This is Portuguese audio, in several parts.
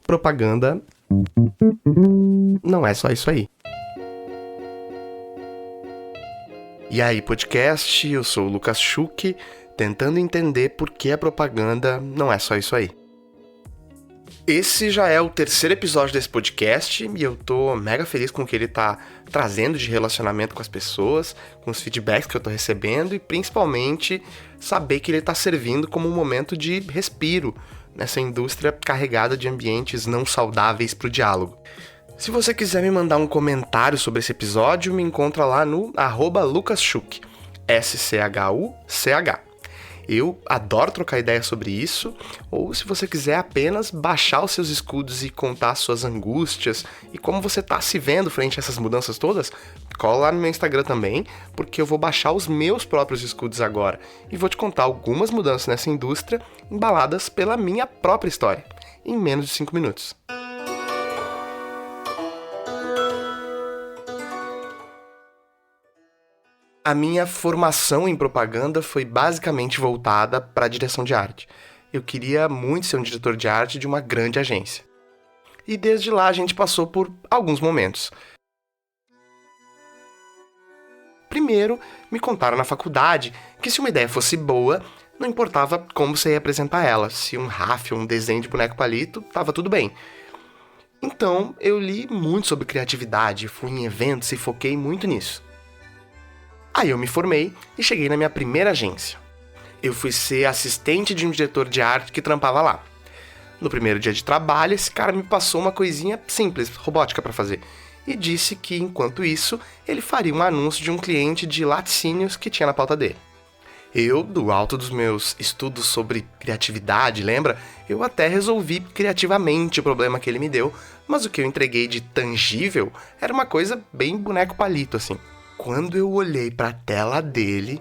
Propaganda não é só isso aí. E aí, podcast, eu sou o Lucas Schuch, tentando entender por que a propaganda não é só isso aí. Esse já é o terceiro episódio desse podcast e eu tô mega feliz com o que ele tá trazendo de relacionamento com as pessoas, com os feedbacks que eu tô recebendo e principalmente saber que ele tá servindo como um momento de respiro nessa indústria carregada de ambientes não saudáveis pro diálogo. Se você quiser me mandar um comentário sobre esse episódio, me encontra lá no @LucasSchuch, SCHUCH. Eu adoro trocar ideia sobre isso, ou se você quiser apenas baixar os seus escudos e contar suas angústias e como você tá se vendo frente a essas mudanças todas, cola lá no meu Instagram também, porque eu vou baixar os meus próprios escudos agora e vou te contar algumas mudanças nessa indústria embaladas pela minha própria história, em menos de 5 minutos. A minha formação em propaganda foi basicamente voltada para a direção de arte. Eu queria muito ser um diretor de arte de uma grande agência. E desde lá a gente passou por alguns momentos. Primeiro, me contaram na faculdade que se uma ideia fosse boa, não importava como você ia apresentar ela. Se um raf ou um desenho de boneco palito, tava tudo bem. Então, eu li muito sobre criatividade, fui em eventos e foquei muito nisso. Aí eu me formei e cheguei na minha primeira agência. Eu fui ser assistente de um diretor de arte que trampava lá. No primeiro dia de trabalho, esse cara me passou uma coisinha simples, robótica para fazer, e disse que, enquanto isso, ele faria um anúncio de um cliente de laticínios que tinha na pauta dele. Eu, do alto dos meus estudos sobre criatividade, lembra? Eu até resolvi criativamente o problema que ele me deu, mas o que eu entreguei de tangível era uma coisa bem boneco palito, assim. Quando eu olhei pra tela dele,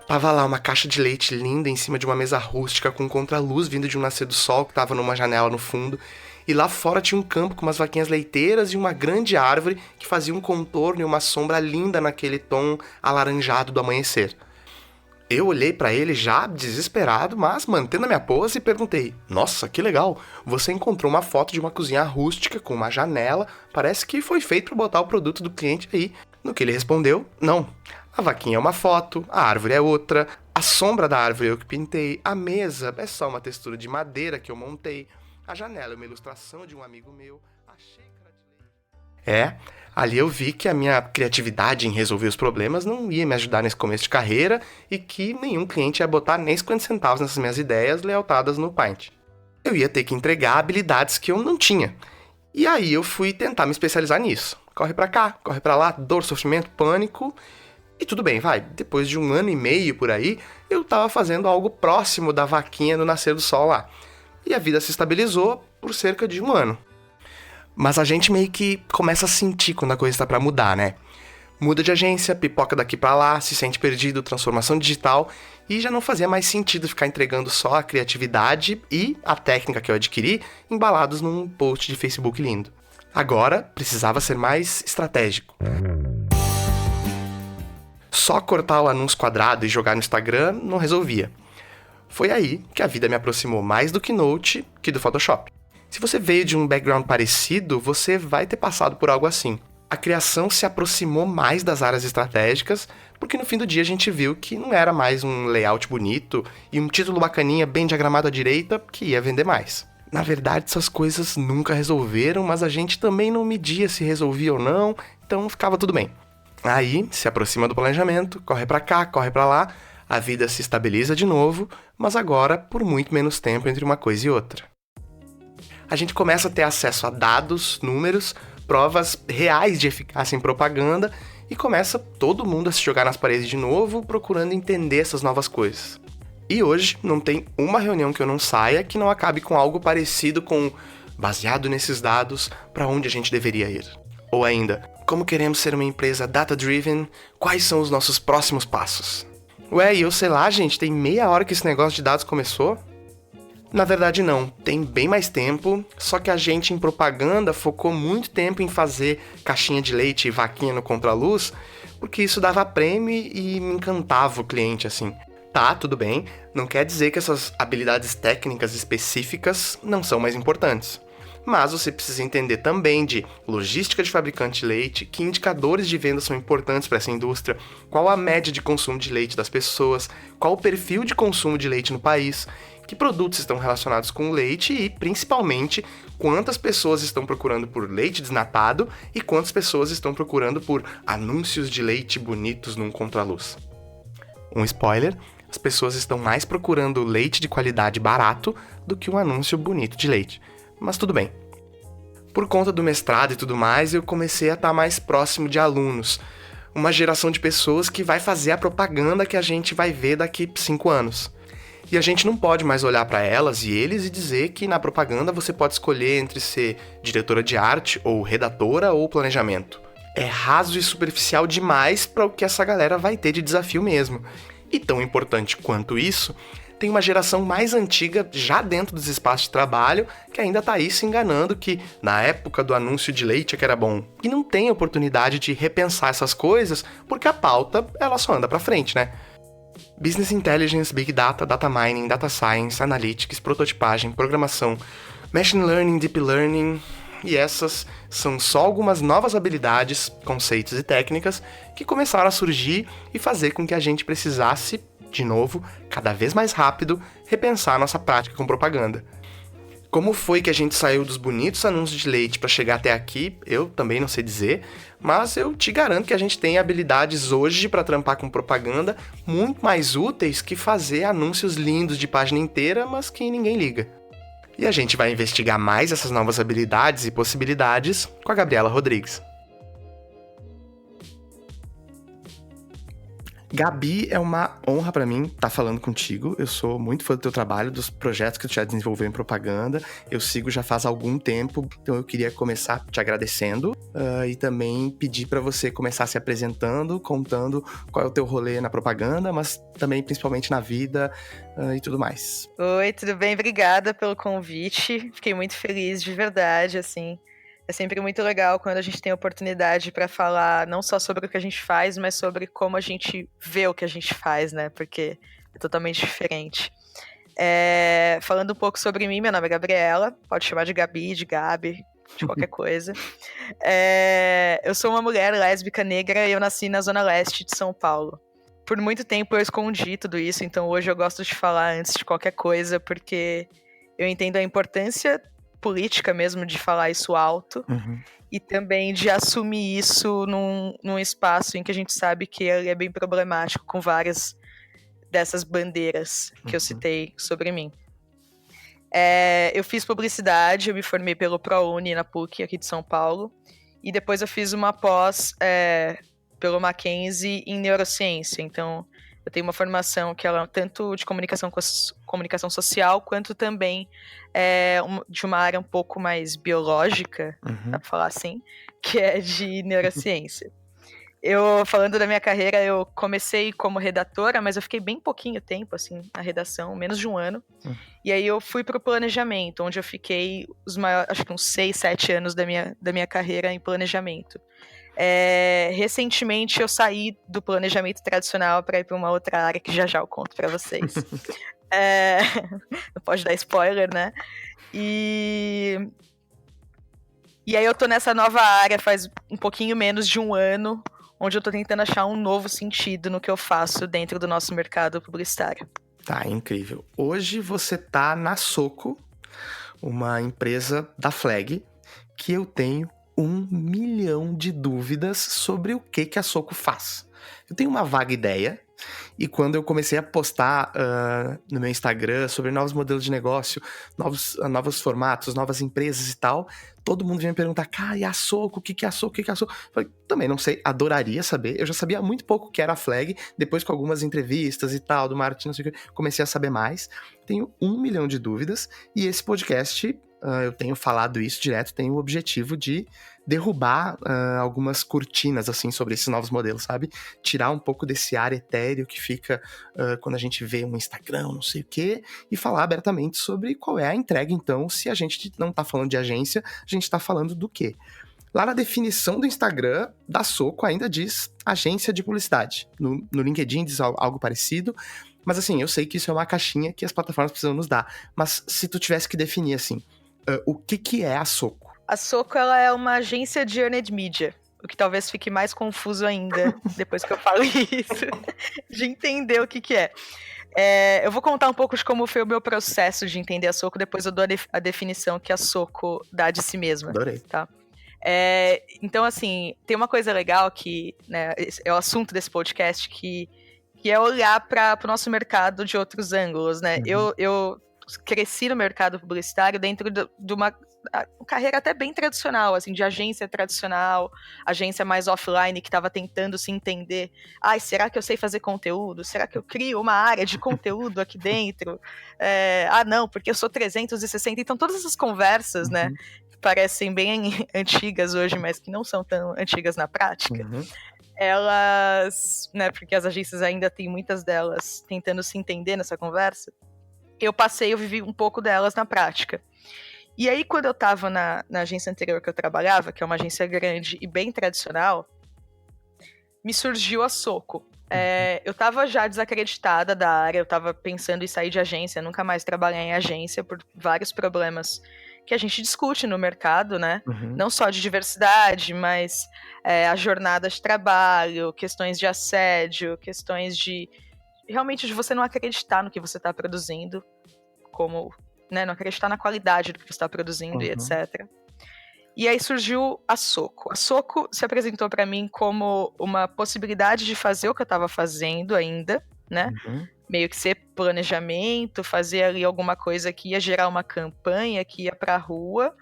tava lá uma caixa de leite linda em cima de uma mesa rústica com contraluz vindo de um nascer do sol que tava numa janela no fundo, e lá fora tinha um campo com umas vaquinhas leiteiras e uma grande árvore que fazia um contorno e uma sombra linda naquele tom alaranjado do amanhecer. Eu olhei pra ele já desesperado, mas mantendo a minha pose e perguntei: "Nossa, que legal! Você encontrou uma foto de uma cozinha rústica com uma janela, parece que foi feito pra botar o produto do cliente aí." No que ele respondeu: "Não, a vaquinha é uma foto, a árvore é outra, a sombra da árvore eu que pintei, a mesa é só uma textura de madeira que eu montei, a janela é uma ilustração de um amigo meu, a xícara de leite." Ali eu vi que a minha criatividade em resolver os problemas não ia me ajudar nesse começo de carreira e que nenhum cliente ia botar nem 50 centavos nessas minhas ideias lealtadas no Paint. Eu ia ter que entregar habilidades que eu não tinha. E aí eu fui tentar me especializar nisso. Corre pra cá, corre pra lá, dor, sofrimento, pânico. E tudo bem, vai. Depois de 1 ano e meio por aí, eu tava fazendo algo próximo da vaquinha no nascer do sol lá. E a vida se estabilizou por cerca de 1 ano. Mas a gente meio que começa a sentir quando a coisa tá pra mudar, né? Muda de agência, pipoca daqui pra lá, se sente perdido, transformação digital, e já não fazia mais sentido ficar entregando só a criatividade e a técnica que eu adquiri embalados num post de Facebook lindo. Agora, precisava ser mais estratégico. Só cortar o anúncio quadrado e jogar no Instagram não resolvia. Foi aí que a vida me aproximou mais do Keynote que do Photoshop. Se você veio de um background parecido, você vai ter passado por algo assim. A criação se aproximou mais das áreas estratégicas, porque no fim do dia a gente viu que não era mais um layout bonito e um título bacaninha bem diagramado à direita que ia vender mais. Na verdade, essas coisas nunca resolveram, mas a gente também não media se resolvia ou não, então ficava tudo bem. Aí, se aproxima do planejamento, corre pra cá, corre pra lá, a vida se estabiliza de novo, mas agora por muito menos tempo entre uma coisa e outra. A gente começa a ter acesso a dados, números, provas reais de eficácia em propaganda e começa todo mundo a se jogar nas paredes de novo, procurando entender essas novas coisas. E hoje não tem uma reunião que eu não saia que não acabe com algo parecido com baseado nesses dados, para onde a gente deveria ir. Ou ainda, como queremos ser uma empresa data-driven, quais são os nossos próximos passos? Ué, eu sei lá, gente, tem meia hora que esse negócio de dados começou? Na verdade não, tem bem mais tempo, só que a gente em propaganda focou muito tempo em fazer caixinha de leite e vaquinha no contraluz, porque isso dava prêmio e me encantava o cliente, assim. Tá, tudo bem, não quer dizer que essas habilidades técnicas específicas não são mais importantes. Mas você precisa entender também de logística de fabricante de leite, que indicadores de venda são importantes para essa indústria, qual a média de consumo de leite das pessoas, qual o perfil de consumo de leite no país, que produtos estão relacionados com o leite e, principalmente, quantas pessoas estão procurando por leite desnatado e quantas pessoas estão procurando por anúncios de leite bonitos num contraluz. Um spoiler: as pessoas estão mais procurando leite de qualidade barato do que um anúncio bonito de leite. Mas tudo bem. Por conta do mestrado e tudo mais, eu comecei a estar mais próximo de alunos. Uma geração de pessoas que vai fazer a propaganda que a gente vai ver daqui 5 anos. E a gente não pode mais olhar para elas e eles e dizer que na propaganda você pode escolher entre ser diretora de arte, ou redatora, ou planejamento. É raso e superficial demais para o que essa galera vai ter de desafio mesmo. E tão importante quanto isso, tem uma geração mais antiga já dentro dos espaços de trabalho que ainda tá aí se enganando que na época do anúncio de leite é que era bom. E não tem oportunidade de repensar essas coisas porque a pauta ela só anda pra frente, né? Business Intelligence, Big Data, Data Mining, Data Science, Analytics, prototipagem, programação, Machine Learning, Deep Learning... E essas são só algumas novas habilidades, conceitos e técnicas que começaram a surgir e fazer com que a gente precisasse, de novo, cada vez mais rápido, repensar nossa prática com propaganda. Como foi que a gente saiu dos bonitos anúncios de leite para chegar até aqui, eu também não sei dizer, mas eu te garanto que a gente tem habilidades hoje para trampar com propaganda muito mais úteis que fazer anúncios lindos de página inteira, mas que ninguém liga. E a gente vai investigar mais essas novas habilidades e possibilidades com a Gabriela Rodrigues. Gabi, é uma honra pra mim estar falando contigo. Eu sou muito fã do teu trabalho, dos projetos que tu já desenvolveu em propaganda. Eu sigo já faz algum tempo, então eu queria começar te agradecendo e também pedir pra você começar se apresentando, contando qual é o teu rolê na propaganda, mas também principalmente na vida e tudo mais. Oi, tudo bem? Obrigada pelo convite. Fiquei muito feliz, de verdade, assim. É sempre muito legal quando a gente tem a oportunidade para falar não só sobre o que a gente faz, mas sobre como a gente vê o que a gente faz, né? Porque é totalmente diferente. Falando um pouco sobre mim, meu nome é Gabriela, pode chamar de Gabi, de Gabi, de qualquer coisa. Eu sou uma mulher lésbica negra e eu nasci na Zona Leste de São Paulo. Por muito tempo eu escondi tudo isso, então hoje eu gosto de falar antes de qualquer coisa, porque eu entendo a importância política mesmo de falar isso alto, e também de assumir isso num espaço em que a gente sabe que ele é bem problemático, com várias dessas bandeiras que eu citei sobre mim. Eu fiz publicidade, eu me formei pelo ProUni na PUC aqui de São Paulo, e depois eu fiz uma pós pelo Mackenzie em neurociência. Então eu tenho uma formação que ela é tanto de comunicação social, quanto também de uma área um pouco mais biológica, dá pra falar assim, que é de neurociência. Falando da minha carreira, eu comecei como redatora, mas eu fiquei bem pouquinho tempo, assim, na redação, menos de um ano. E aí eu fui pro planejamento, onde eu fiquei acho que uns 6, 7 anos da minha carreira em planejamento. Recentemente eu saí do planejamento tradicional para ir para uma outra área que já eu conto para vocês. Não pode dar spoiler, né? E aí eu tô nessa nova área faz um pouquinho menos de um ano, onde eu tô tentando achar um novo sentido no que eu faço dentro do nosso mercado publicitário. Tá, incrível. Hoje você tá na Soco, uma empresa da Flag, que eu tenho 1 milhão de dúvidas sobre o que a Soco faz. Eu tenho uma vaga ideia, e quando eu comecei a postar no meu Instagram sobre novos modelos de negócio, novos formatos, novas empresas e tal, todo mundo vinha me perguntar, cara, e a Soco? O que é a Soco? O que é a Soco? Eu falei, também não sei, adoraria saber. Eu já sabia muito pouco o que era a Flag, depois com algumas entrevistas e tal, do marketing, não sei o que, comecei a saber mais. Tenho 1 milhão de dúvidas, e esse podcast, eu tenho falado isso direto, tem o objetivo de derrubar algumas cortinas, assim, sobre esses novos modelos, sabe? Tirar um pouco desse ar etéreo que fica quando a gente vê um Instagram, não sei o quê, e falar abertamente sobre qual é a entrega, então, se a gente não tá falando de agência, a gente tá falando do quê? Lá na definição do Instagram da Soco ainda diz agência de publicidade. No LinkedIn diz algo parecido. Mas assim, eu sei que isso é uma caixinha que as plataformas precisam nos dar. Mas se tu tivesse que definir, assim, o que é a Soco? A Soco, ela é uma agência de earned media. O que talvez fique mais confuso ainda, depois que eu falo isso, de entender o que é. Eu vou contar um pouco de como foi o meu processo de entender a Soco, depois eu dou a definição que a Soco dá de si mesma. Adorei. Tá? Então, assim, tem uma coisa legal que, né, é o assunto desse podcast, que é olhar para o nosso mercado de outros ângulos, né? Uhum. Eu cresci no mercado publicitário dentro de uma carreira até bem tradicional, assim, de agência tradicional, agência mais offline, que estava tentando se entender. Será que eu sei fazer conteúdo? Será que eu crio uma área de conteúdo aqui dentro? Não, porque eu sou 360. Então, todas essas conversas, né, que parecem bem antigas hoje, mas que não são tão antigas na prática, elas, né, porque as agências ainda tem muitas delas tentando se entender nessa conversa, eu vivi um pouco delas na prática. E aí, quando eu tava na agência anterior que eu trabalhava, que é uma agência grande e bem tradicional, me surgiu a Soco. Eu tava já desacreditada da área, eu tava pensando em sair de agência, nunca mais trabalhar em agência por vários problemas que a gente discute no mercado, né? Não só de diversidade, mas a jornada de trabalho, questões de assédio, questões de realmente de você não acreditar no que você está produzindo, como, né, não acreditar na qualidade do que você está produzindo e etc. E aí surgiu a Soco. A Soco se apresentou para mim como uma possibilidade de fazer o que eu estava fazendo ainda, né? Meio que ser planejamento, fazer ali alguma coisa que ia gerar uma campanha, que ia pra rua.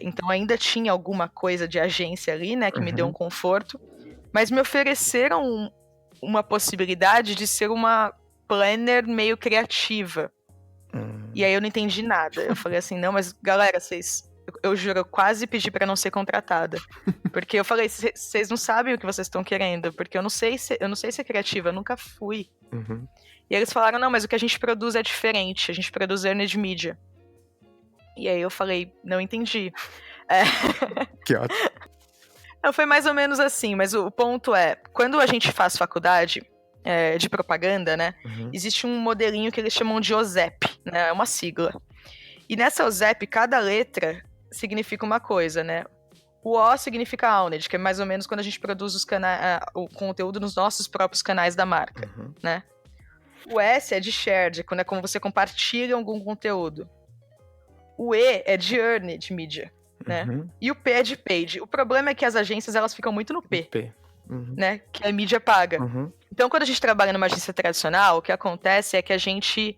Então ainda tinha alguma coisa de agência ali, né? Que me deu um conforto. Mas me ofereceram uma possibilidade de ser uma planner meio criativa. E aí eu não entendi nada. Eu falei assim, não, mas galera, eu juro, eu quase pedi pra não ser contratada. Porque eu falei, vocês não sabem o que vocês estão querendo, porque eu não sei ser criativa, eu nunca fui. E eles falaram, não, mas o que a gente produz é diferente, a gente produz earned media. E aí eu falei, não entendi. Que ótimo. Não, foi mais ou menos assim, mas o ponto é, quando a gente faz faculdade de propaganda, né, existe um modelinho que eles chamam de OZEP, né, é uma sigla. E nessa OZEP, cada letra significa uma coisa, né? O O significa owned, que é mais ou menos quando a gente produz o conteúdo nos nossos próprios canais da marca, né? O S é de shared, quando é como você compartilha algum conteúdo. O E é de earned media, né? E o P é de paid. O problema é que as agências, elas ficam muito no P. Né? Que é mídia paga. Então, quando a gente trabalha numa agência tradicional, o que acontece é que a gente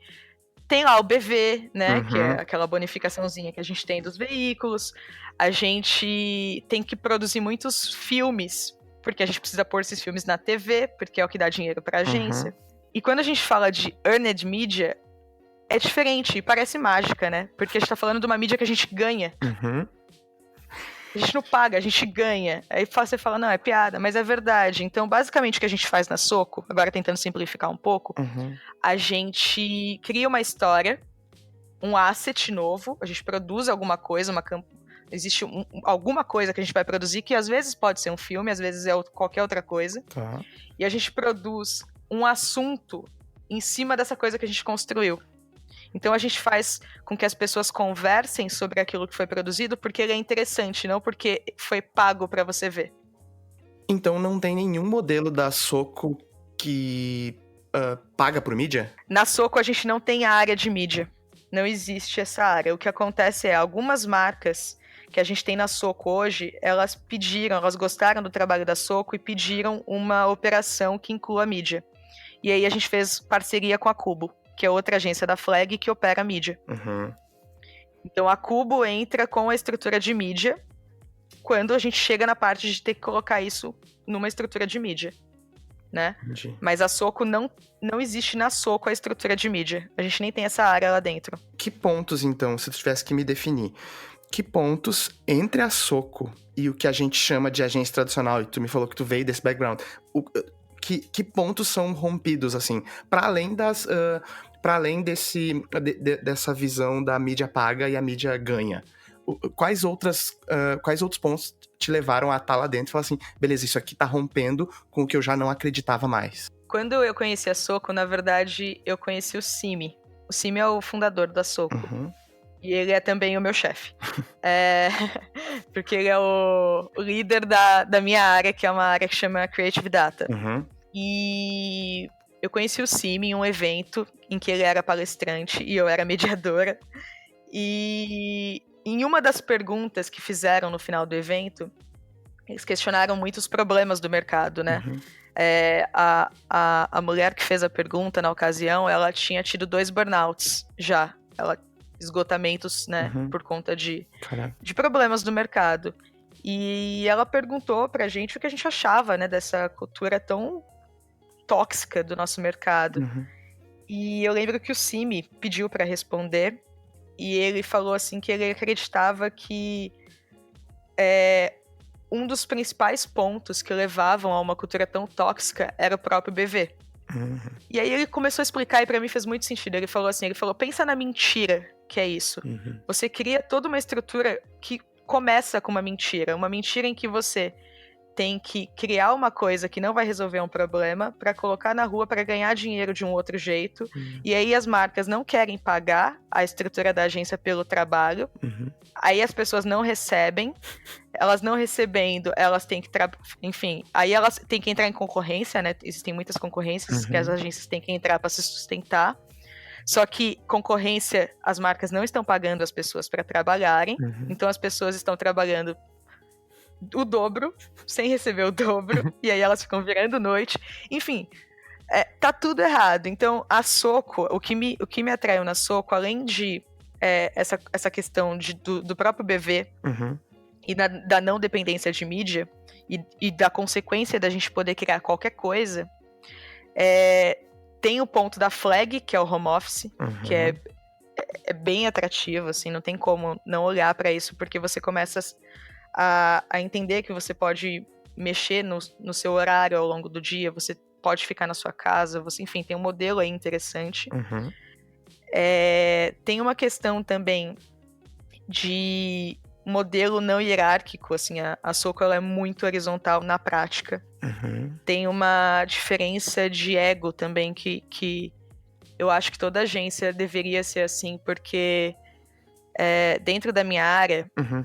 tem lá o BV, né? Que é aquela bonificaçãozinha que a gente tem dos veículos. A gente tem que produzir muitos filmes, porque a gente precisa pôr esses filmes na TV, porque é o que dá dinheiro pra agência. E quando a gente fala de earned media, é diferente, parece mágica, né? Porque a gente tá falando de uma mídia que a gente ganha. A gente não paga, a gente ganha. Aí você fala, não, é piada, mas é verdade. Então, basicamente, o que a gente faz na Soco, agora tentando simplificar um pouco, a gente cria uma história, um asset novo, a gente produz alguma coisa, existe alguma coisa que a gente vai produzir, que às vezes pode ser um filme, às vezes é qualquer outra coisa. E a gente produz um assunto em cima dessa coisa que a gente construiu. Então a gente faz com que as pessoas conversem sobre aquilo que foi produzido porque ele é interessante, não porque foi pago pra você ver. Então não tem nenhum modelo da Soco que paga por mídia? Na Soco a gente não tem a área de mídia. Não existe essa área. O que acontece é, algumas marcas que a gente tem na Soco hoje, elas gostaram do trabalho da Soco e pediram uma operação que inclua mídia. E aí a gente fez parceria com a Cubo, que é outra agência da Flag que opera a mídia. Então a Cubo entra com a estrutura de mídia quando a gente chega na parte de ter que colocar isso numa estrutura de mídia, né? Mas a Soco não existe na Soco a estrutura de mídia. A gente nem tem essa área lá dentro. Que pontos, então, se tu tivesse que me definir, que pontos entre a Soco e o que a gente chama de agência tradicional, e tu me falou que tu veio desse background, que pontos são rompidos, assim, para além dessa visão da mídia paga e a mídia ganha? Quais outros pontos te levaram a estar lá dentro e falar assim, beleza, isso aqui tá rompendo com o que eu já não acreditava mais? Quando eu conheci a Soco, na verdade, eu conheci o Simi. O Simi é o fundador da Soco. Uhum. E ele é também o meu chefe. Porque ele é o líder da minha área, que é uma área que chama Creative Data. Uhum. E eu conheci o Simi em um evento em que ele era palestrante e eu era mediadora. E em uma das perguntas que fizeram no final do evento, eles questionaram muito os problemas do mercado, né? Uhum. A mulher que fez a pergunta na ocasião, ela tinha tido 2 burnouts já. Esgotamentos, né? Uhum. Por conta de Caraca. problemas do mercado. E ela perguntou pra gente o que a gente achava, né? Dessa cultura tão tóxica do nosso mercado. Uhum. E eu lembro que o Simi pediu pra responder. E ele falou assim que ele acreditava que um dos principais pontos que levavam a uma cultura tão tóxica era o próprio BV. Uhum. E aí ele começou a explicar e pra mim fez muito sentido. Ele falou, pensa na mentira que é isso. Uhum. Você cria toda uma estrutura que começa com uma mentira em que você tem que criar uma coisa que não vai resolver um problema para colocar na rua para ganhar dinheiro de um outro jeito. Uhum. E aí as marcas não querem pagar a estrutura da agência pelo trabalho. Uhum. Aí as pessoas não recebem. Elas não recebendo, elas têm que... Enfim, aí elas têm que entrar em concorrência, né? Existem muitas concorrências que as agências têm que entrar para se sustentar. Só que concorrência, as marcas não estão pagando as pessoas para trabalharem. Uhum. Então as pessoas estão trabalhando o dobro, sem receber o dobro, e aí elas ficam virando noite. Enfim, tá tudo errado. Então, a Soco, o que me atraiu na Soco, além de essa questão do próprio BV Uhum. e da não dependência de mídia, e da consequência da gente poder criar qualquer coisa, tem o ponto da flag, que é o home office, Uhum. que é bem atrativo, assim, não tem como não olhar para isso, porque você começa a entender que você pode mexer no seu horário ao longo do dia, você pode ficar na sua casa, enfim, tem um modelo aí interessante. Uhum. Tem uma questão também de modelo não hierárquico, assim, a Soco ela é muito horizontal na prática. Uhum. Tem uma diferença de ego também que eu acho que toda agência deveria ser assim, porque dentro da minha área, Uhum.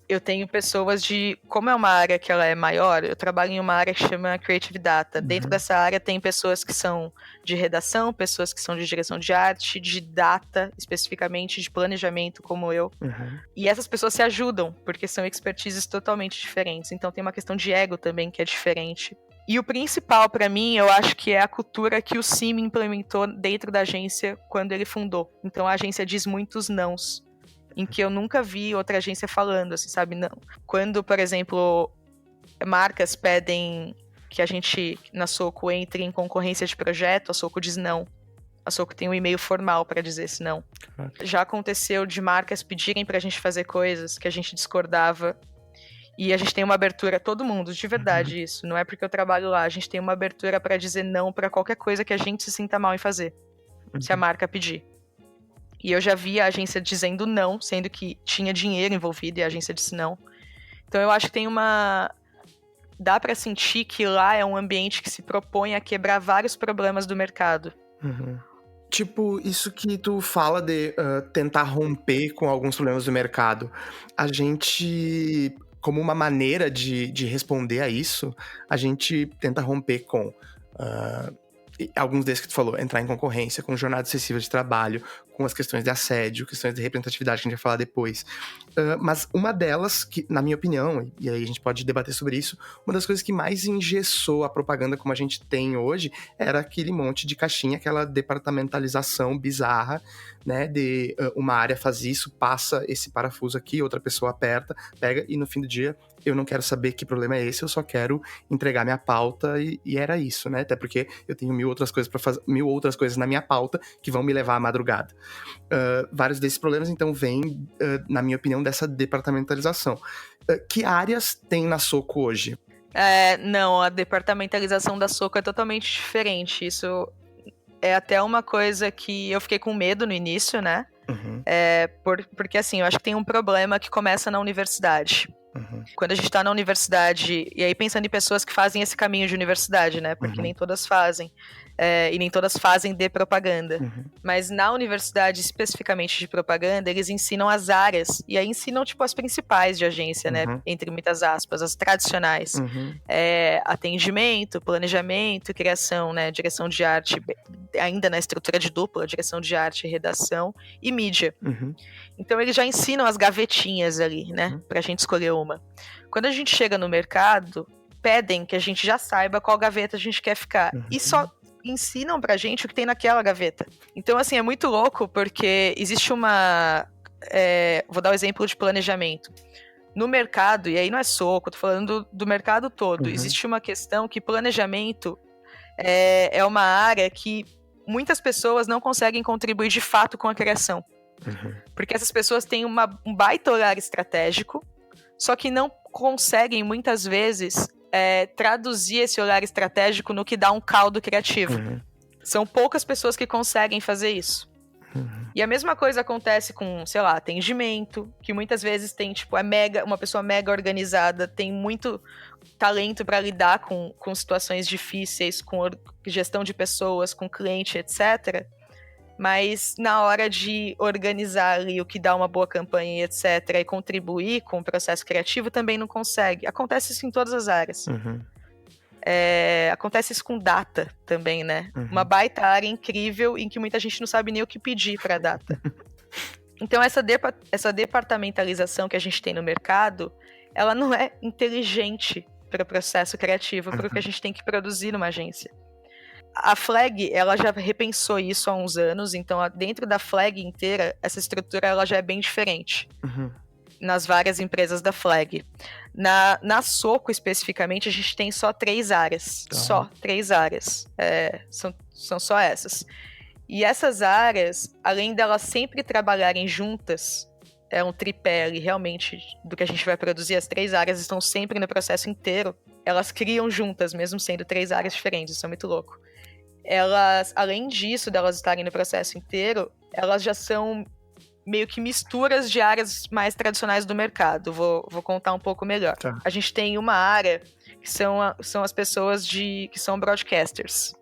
eu tenho pessoas como é uma área que ela é maior, eu trabalho em uma área que chama Creative Data. Uhum. Dentro dessa área tem pessoas que são de redação, pessoas que são de direção de arte, de data, especificamente de planejamento, como eu. Uhum. E essas pessoas se ajudam, porque são expertises totalmente diferentes. Então tem uma questão de ego também que é diferente. E o principal para mim, eu acho que é a cultura que o Sim implementou dentro da agência quando ele fundou. Então a agência diz muitos nãos, em que eu nunca vi outra agência falando, assim, sabe? Não. Quando, por exemplo, marcas pedem que a gente, na Soco, entre em concorrência de projeto, a Soco diz não. A Soco tem um e-mail formal para dizer esse não. Já aconteceu de marcas pedirem pra gente fazer coisas que a gente discordava. E a gente tem uma abertura, todo mundo, de verdade isso. Não é porque eu trabalho lá. A gente tem uma abertura para dizer não para qualquer coisa que a gente se sinta mal em fazer. Se a marca pedir. E eu já vi a agência dizendo não, sendo que tinha dinheiro envolvido e a agência disse não. Então eu acho que tem dá pra sentir que lá é um ambiente que se propõe a quebrar vários problemas do mercado. Uhum. Tipo, isso que tu fala de tentar romper com alguns problemas do mercado. A gente, como uma maneira de responder a isso, a gente tenta romper com alguns desses que tu falou, entrar em concorrência com jornada excessiva de trabalho, com as questões de assédio, questões de representatividade que a gente vai falar depois. Mas uma delas, que, na minha opinião, e aí a gente pode debater sobre isso, uma das coisas que mais engessou a propaganda como a gente tem hoje era aquele monte de caixinha, aquela departamentalização bizarra, né, de uma área faz isso, passa esse parafuso aqui, outra pessoa aperta, pega, e no fim do dia eu não quero saber que problema é esse, eu só quero entregar minha pauta e era isso, né, até porque eu tenho mil outras coisas para fazer, mil outras coisas na minha pauta que vão me levar à madrugada. Vários desses problemas, então, vêm, na minha opinião, dessa departamentalização. Que áreas tem na Soco hoje? Não, a departamentalização da Soco é totalmente diferente. Isso é até uma coisa que eu fiquei com medo no início, né? Uhum. Porque, assim, eu acho que tem um problema que começa na universidade. Uhum. Quando a gente tá na universidade, e aí pensando em pessoas que fazem esse caminho de universidade, né? Porque nem todas fazem. E nem todas fazem de propaganda. Mas na universidade, especificamente de propaganda, eles ensinam as áreas. E aí ensinam, tipo, as principais de agência, né? Entre muitas aspas, as tradicionais. Atendimento, planejamento, criação, né? Direção de arte, ainda na estrutura de dupla, direção de arte, redação e mídia. Então eles já ensinam as gavetinhas ali, né? Pra gente escolher uma. Quando a gente chega no mercado, pedem que a gente já saiba qual gaveta a gente quer ficar. E só ensinam pra gente o que tem naquela gaveta. Então, assim, é muito louco, porque existe uma... vou dar o exemplo de planejamento. No mercado, e aí não é soco, tô falando do mercado todo, existe uma questão que planejamento é uma área que muitas pessoas não conseguem contribuir de fato com a criação. Porque essas pessoas têm um baita olhar estratégico, só que não conseguem, muitas vezes, traduzir esse olhar estratégico no que dá um caldo criativo. São poucas pessoas que conseguem fazer isso. E a mesma coisa acontece com, sei lá, atendimento, que muitas vezes tem, tipo, uma pessoa mega organizada, tem muito talento para lidar com situações difíceis, com gestão de pessoas, com cliente, etc., mas na hora de organizar ali o que dá uma boa campanha, etc., e contribuir com o processo criativo, também não consegue. Acontece isso em todas as áreas. Acontece isso com data também, né? Uma baita área incrível em que muita gente não sabe nem o que pedir para data. Então essa departamentalização que a gente tem no mercado, ela não é inteligente para o processo criativo, para o que a gente tem que produzir numa agência. A Flag, ela já repensou isso há uns anos, então dentro da Flag inteira, essa estrutura ela já é bem diferente. Nas várias empresas da Flag. Na Soco, especificamente, a gente tem só 3 áreas. Só 3 áreas. São só essas. E essas áreas, além delas sempre trabalharem juntas, é um tripé ali, realmente, do que a gente vai produzir, as 3 áreas estão sempre no processo inteiro, elas criam juntas, mesmo sendo 3 áreas diferentes, isso é muito louco. Elas, além disso, delas estarem no processo inteiro, elas já são meio que misturas de áreas mais tradicionais do mercado. Vou contar um pouco melhor. A gente tem uma área que são as pessoas que são broadcasters.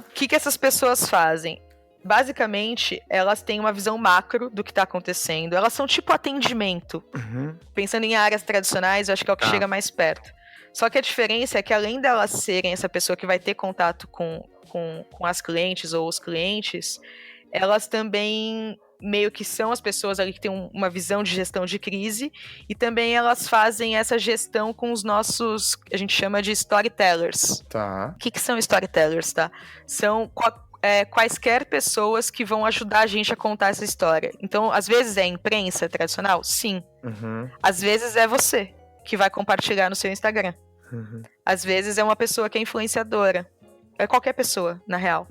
O que essas pessoas fazem? Basicamente, elas têm uma visão macro do que está acontecendo. Elas são tipo atendimento. Pensando em áreas tradicionais, eu acho que é o que chega mais perto. Só que a diferença é que, além delas serem essa pessoa que vai ter contato com as clientes ou os clientes, elas também meio que são as pessoas ali que têm uma visão de gestão de crise, e também elas fazem essa gestão com os nossos, a gente chama de storytellers. O que são storytellers, tá? São quaisquer pessoas que vão ajudar a gente a contar essa história. Então, às vezes é imprensa tradicional? Sim. Às vezes é você que vai compartilhar no seu Instagram. Às vezes é uma pessoa que é influenciadora. É qualquer pessoa, na real.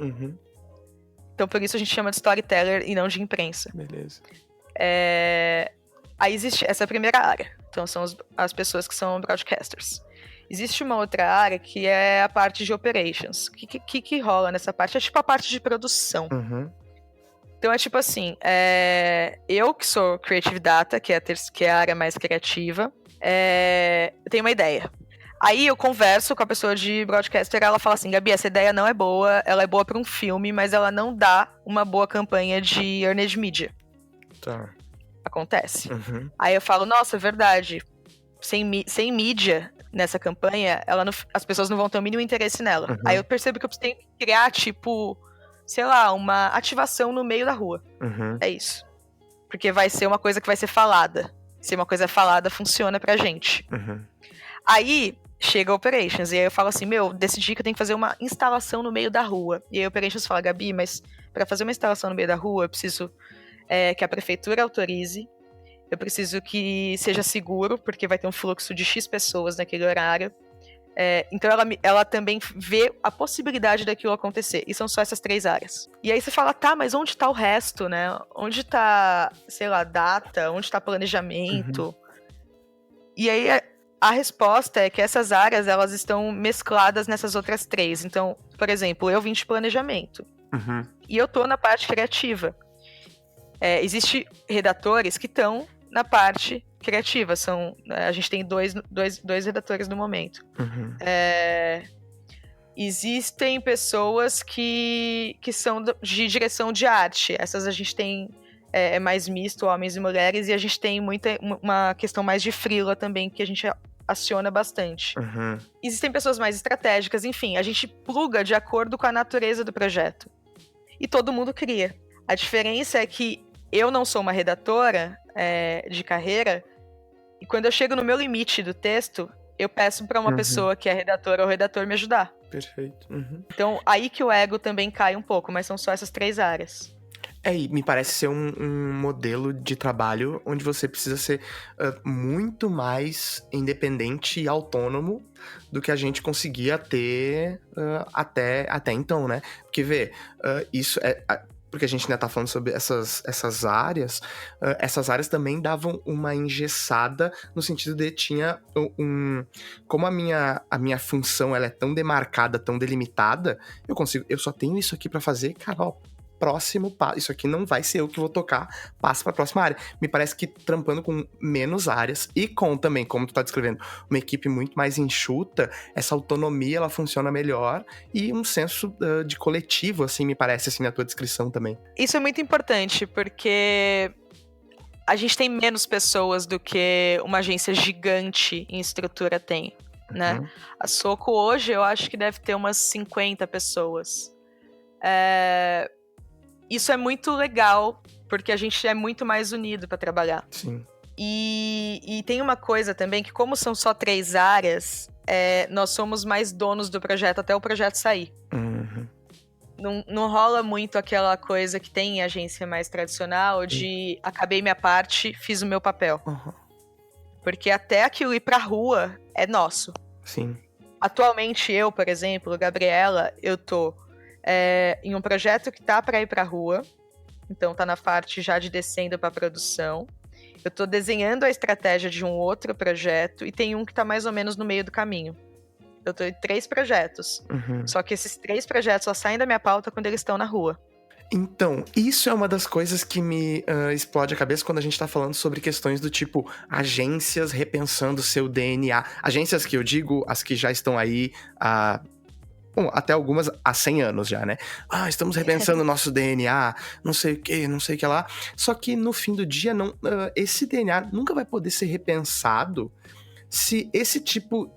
Então, por isso a gente chama de storyteller e não de imprensa. Beleza. Aí existe essa primeira área. Então, são as pessoas que são broadcasters. Existe uma outra área que é a parte de operations. O que rola nessa parte? É tipo a parte de produção. Então, é tipo assim, eu que sou Creative Data, que é a área mais criativa, eu tenho uma ideia. Aí eu converso com a pessoa de broadcaster, ela fala assim: Gabi, essa ideia não é boa, ela é boa para um filme, mas ela não dá uma boa campanha de earned media. Acontece. Aí eu falo: nossa, é verdade, sem mídia nessa campanha, as pessoas não vão ter o mínimo interesse nela. Aí eu percebo que eu tenho que criar, tipo, sei lá, uma ativação no meio da rua. É isso. Porque vai ser uma coisa que vai ser falada. Se uma coisa é falada, funciona pra gente. Aí chega a Operations, e aí eu falo assim: decidi que eu tenho que fazer uma instalação no meio da rua. E aí a Operations fala: Gabi, mas para fazer uma instalação no meio da rua, eu preciso que a prefeitura autorize, eu preciso que seja seguro, porque vai ter um fluxo de X pessoas naquele horário. Então ela também vê a possibilidade daquilo acontecer. E são só essas 3 áreas. E aí você fala: tá, mas onde tá o resto, né? Onde tá, sei lá, data? Onde tá planejamento? E aí a resposta é que essas áreas, elas estão mescladas nessas outras 3. Então, por exemplo, eu vim de planejamento. E eu tô na parte criativa. Existem redatores que estão na parte criativa. A gente tem dois redatores no momento. Uhum. Existem pessoas que são de direção de arte. Essas a gente tem mais misto, homens e mulheres, e a gente tem uma questão mais de freela também, que a gente aciona bastante. Uhum. Existem pessoas mais estratégicas, enfim, a gente pluga de acordo com a natureza do projeto. E todo mundo cria. A diferença é que eu não sou uma redatora de carreira, e quando eu chego no meu limite do texto, eu peço para uma pessoa que é redatora ou redator me ajudar. Perfeito. Uhum. Então, aí que o ego também cai um pouco, mas são só essas 3 áreas. E me parece ser um modelo de trabalho onde você precisa ser muito mais independente e autônomo do que a gente conseguia ter até então, né? Porque, isso é... Porque a gente ainda tá falando sobre essas áreas. Essas áreas também davam uma engessada no sentido de tinha como a minha função ela é tão demarcada, tão delimitada, eu só tenho isso aqui pra fazer, cara, ó, próximo passo. Isso aqui não vai ser eu que vou tocar, passa pra próxima área. Me parece que trampando com menos áreas e com também, como tu tá descrevendo, uma equipe muito mais enxuta, essa autonomia ela funciona melhor e um senso de coletivo, assim, me parece, assim, na tua descrição também. Isso é muito importante, porque a gente tem menos pessoas do que uma agência gigante em estrutura tem, né? A Soco hoje eu acho que deve ter umas 50 pessoas. Isso é muito legal, porque a gente é muito mais unido para trabalhar. Sim. E tem uma coisa também, que como são só 3 áreas, nós somos mais donos do projeto até o projeto sair. Uhum. Não rola muito aquela coisa que tem em agência mais tradicional de acabei minha parte, fiz o meu papel. Uhum. Porque até aquilo ir pra rua é nosso. Sim. Atualmente eu, por exemplo, Gabriela, eu tô em um projeto que tá pra ir pra rua, então tá na parte já de descendo pra produção. Eu tô desenhando a estratégia de um outro projeto e tem um que tá mais ou menos no meio do caminho. Eu tô em 3 projetos. Uhum. Só que esses 3 projetos só saem da minha pauta quando eles estão na rua. Então, isso é uma das coisas que me explode a cabeça quando a gente tá falando sobre questões do tipo agências repensando seu DNA. Agências que eu digo, as que já estão aí bom, até algumas há 100 anos já, né? Estamos repensando o nosso DNA, não sei o que lá. Só que no fim do dia, esse DNA nunca vai poder ser repensado se esse tipo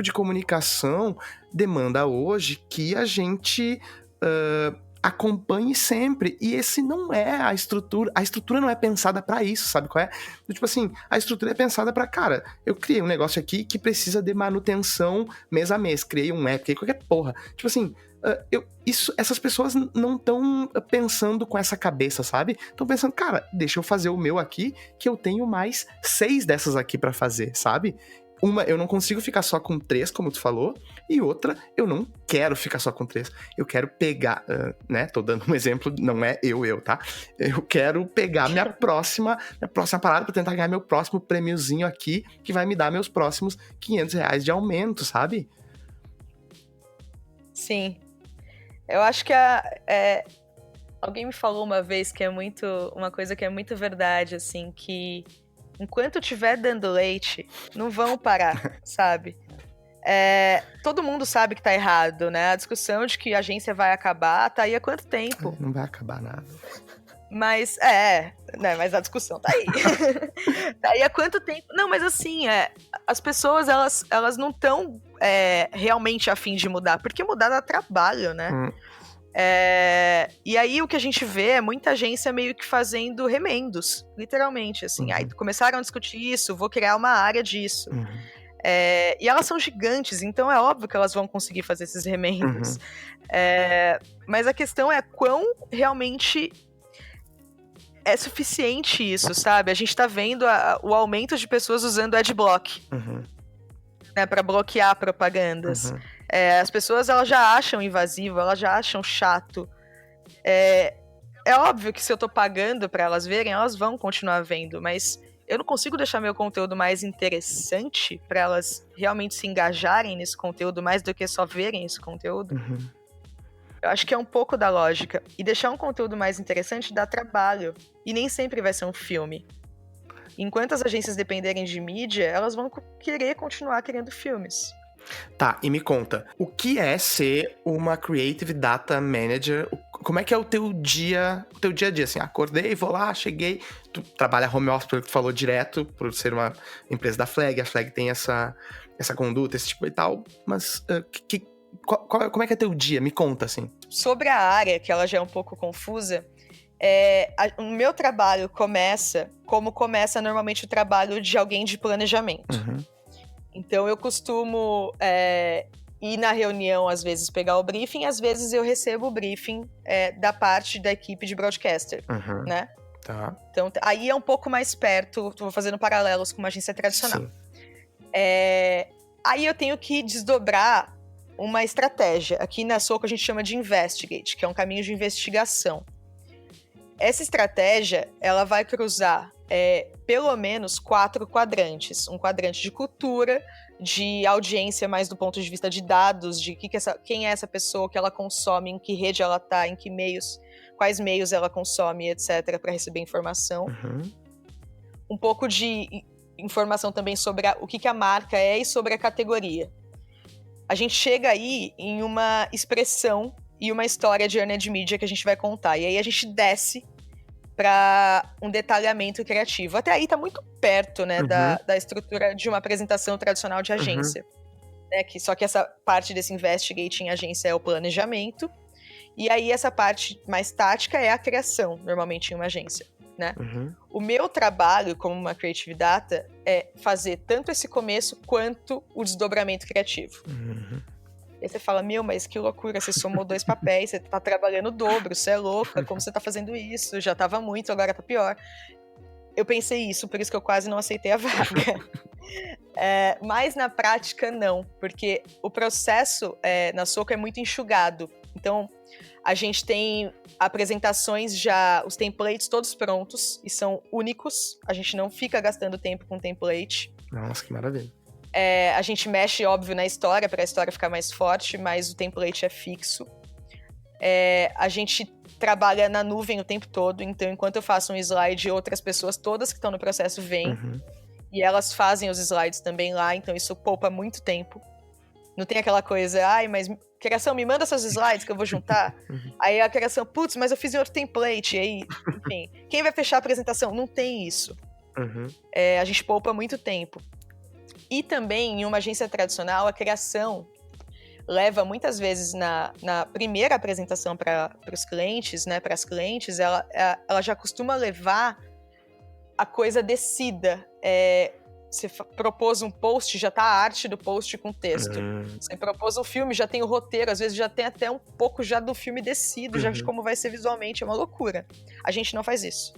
de comunicação demanda hoje que a gente acompanhe sempre. E esse não é a estrutura. A estrutura não é pensada pra isso, sabe qual é? Tipo assim, a estrutura é pensada pra, cara, eu criei um negócio aqui que precisa de manutenção mês a mês. Criei um app, criei qualquer porra. Tipo assim, essas pessoas não estão pensando com essa cabeça, sabe? Estão pensando, cara, deixa eu fazer o meu aqui, que eu tenho mais 6 dessas aqui pra fazer, sabe? Uma, eu não consigo ficar só com 3, como tu falou, e outra, eu não quero ficar só com 3. Eu quero pegar, né? Tô dando um exemplo, não é eu, tá? Eu quero pegar minha próxima parada pra tentar ganhar meu próximo prêmiozinho aqui, que vai me dar meus próximos R$500 de aumento, sabe? Sim. Eu acho que alguém me falou uma vez que uma coisa que é muito verdade, assim, que enquanto estiver dando leite, não vão parar, sabe? Todo mundo sabe que tá errado, né? A discussão de que a agência vai acabar tá aí há quanto tempo? Não vai acabar nada. Mas, né? Mas a discussão tá aí. Tá aí há quanto tempo? Não, mas assim, as pessoas, elas não estão realmente a fim de mudar, porque mudar dá trabalho, né? E aí o que a gente vê é muita agência meio que fazendo remendos, literalmente, assim. Aí começaram a discutir isso, vou criar uma área disso. E elas são gigantes, então é óbvio que elas vão conseguir fazer esses remendos. Mas a questão é quão realmente é suficiente isso, sabe? A gente tá vendo o aumento de pessoas usando adblock, né, pra bloquear propagandas. As pessoas, elas já acham invasivo, elas já acham chato. É óbvio que se eu tô pagando pra elas verem, elas vão continuar vendo, mas eu não consigo deixar meu conteúdo mais interessante pra elas realmente se engajarem nesse conteúdo mais do que só verem esse conteúdo. Eu acho que é um pouco da lógica. E deixar um conteúdo mais interessante dá trabalho. E nem sempre vai ser um filme. Enquanto as agências dependerem de mídia, elas vão querer continuar criando filmes. Tá, e me conta, o que é ser uma Creative Data Manager? Como é que é o teu dia a dia, assim? Acordei, vou lá, cheguei, tu trabalha home office, pelo que tu falou, direto, por ser uma empresa da Flag, a Flag tem essa conduta, esse tipo e tal, mas como é que é teu dia? Me conta, assim. Sobre a área, que ela já é um pouco confusa, o meu trabalho começa como começa normalmente o trabalho de alguém de planejamento. Uhum. Então, eu costumo ir na reunião, às vezes, pegar o briefing, às vezes eu recebo o briefing da parte da equipe de broadcaster, né? Tá. Então, aí é um pouco mais perto, tô fazendo paralelos com uma agência tradicional. Sim. Aí eu tenho que desdobrar uma estratégia. Aqui na Soco a gente chama de investigate, que é um caminho de investigação. Essa estratégia, ela vai cruzar pelo menos 4 quadrantes. Um quadrante de cultura, de audiência mais do ponto de vista de dados, de quem é essa pessoa, que ela consome, em que rede ela tá, em que meios, quais meios ela consome, etc., para receber informação. Uhum. Um pouco de informação também sobre o que a marca é e sobre a categoria. A gente chega aí em uma expressão e uma história de earned media que a gente vai contar. E aí a gente desce para um detalhamento criativo. Até aí tá muito perto, né, da estrutura de uma apresentação tradicional de agência. Né, só que essa parte desse investigate em agência é o planejamento. E aí essa parte mais tática é a criação, normalmente em uma agência. Né? O meu trabalho como uma Creative Data é fazer tanto esse começo quanto o desdobramento criativo. Aí você fala, mas que loucura, você somou 2 papéis, você tá trabalhando o dobro, você é louca, como você tá fazendo isso? Já tava muito, agora tá pior. Eu pensei isso, por isso que eu quase não aceitei a vaga. Mas na prática não, porque o processo na Soco é muito enxugado. Então, a gente tem apresentações já, os templates todos prontos e são únicos. A gente não fica gastando tempo com template. Nossa, que maravilha. A gente mexe, óbvio, na história, para a história ficar mais forte, mas o template é fixo. A gente trabalha na nuvem o tempo todo, então enquanto eu faço um slide, outras pessoas, todas que estão no processo, vêm. E elas fazem os slides também lá, então isso poupa muito tempo. Não tem aquela coisa, mas criação, me manda seus slides que eu vou juntar. Aí a criação, putz, mas eu fiz em outro template. E aí, enfim, quem vai fechar a apresentação? Não tem isso. A gente poupa muito tempo. E também, em uma agência tradicional, a criação leva muitas vezes na primeira apresentação para os clientes, né, para as clientes, ela já costuma levar a coisa descida. Você propôs um post, já tá a arte do post com texto. Você propôs um filme, já tem o roteiro, às vezes já tem até um pouco já do filme descido, já de como vai ser visualmente, é uma loucura. A gente não faz isso.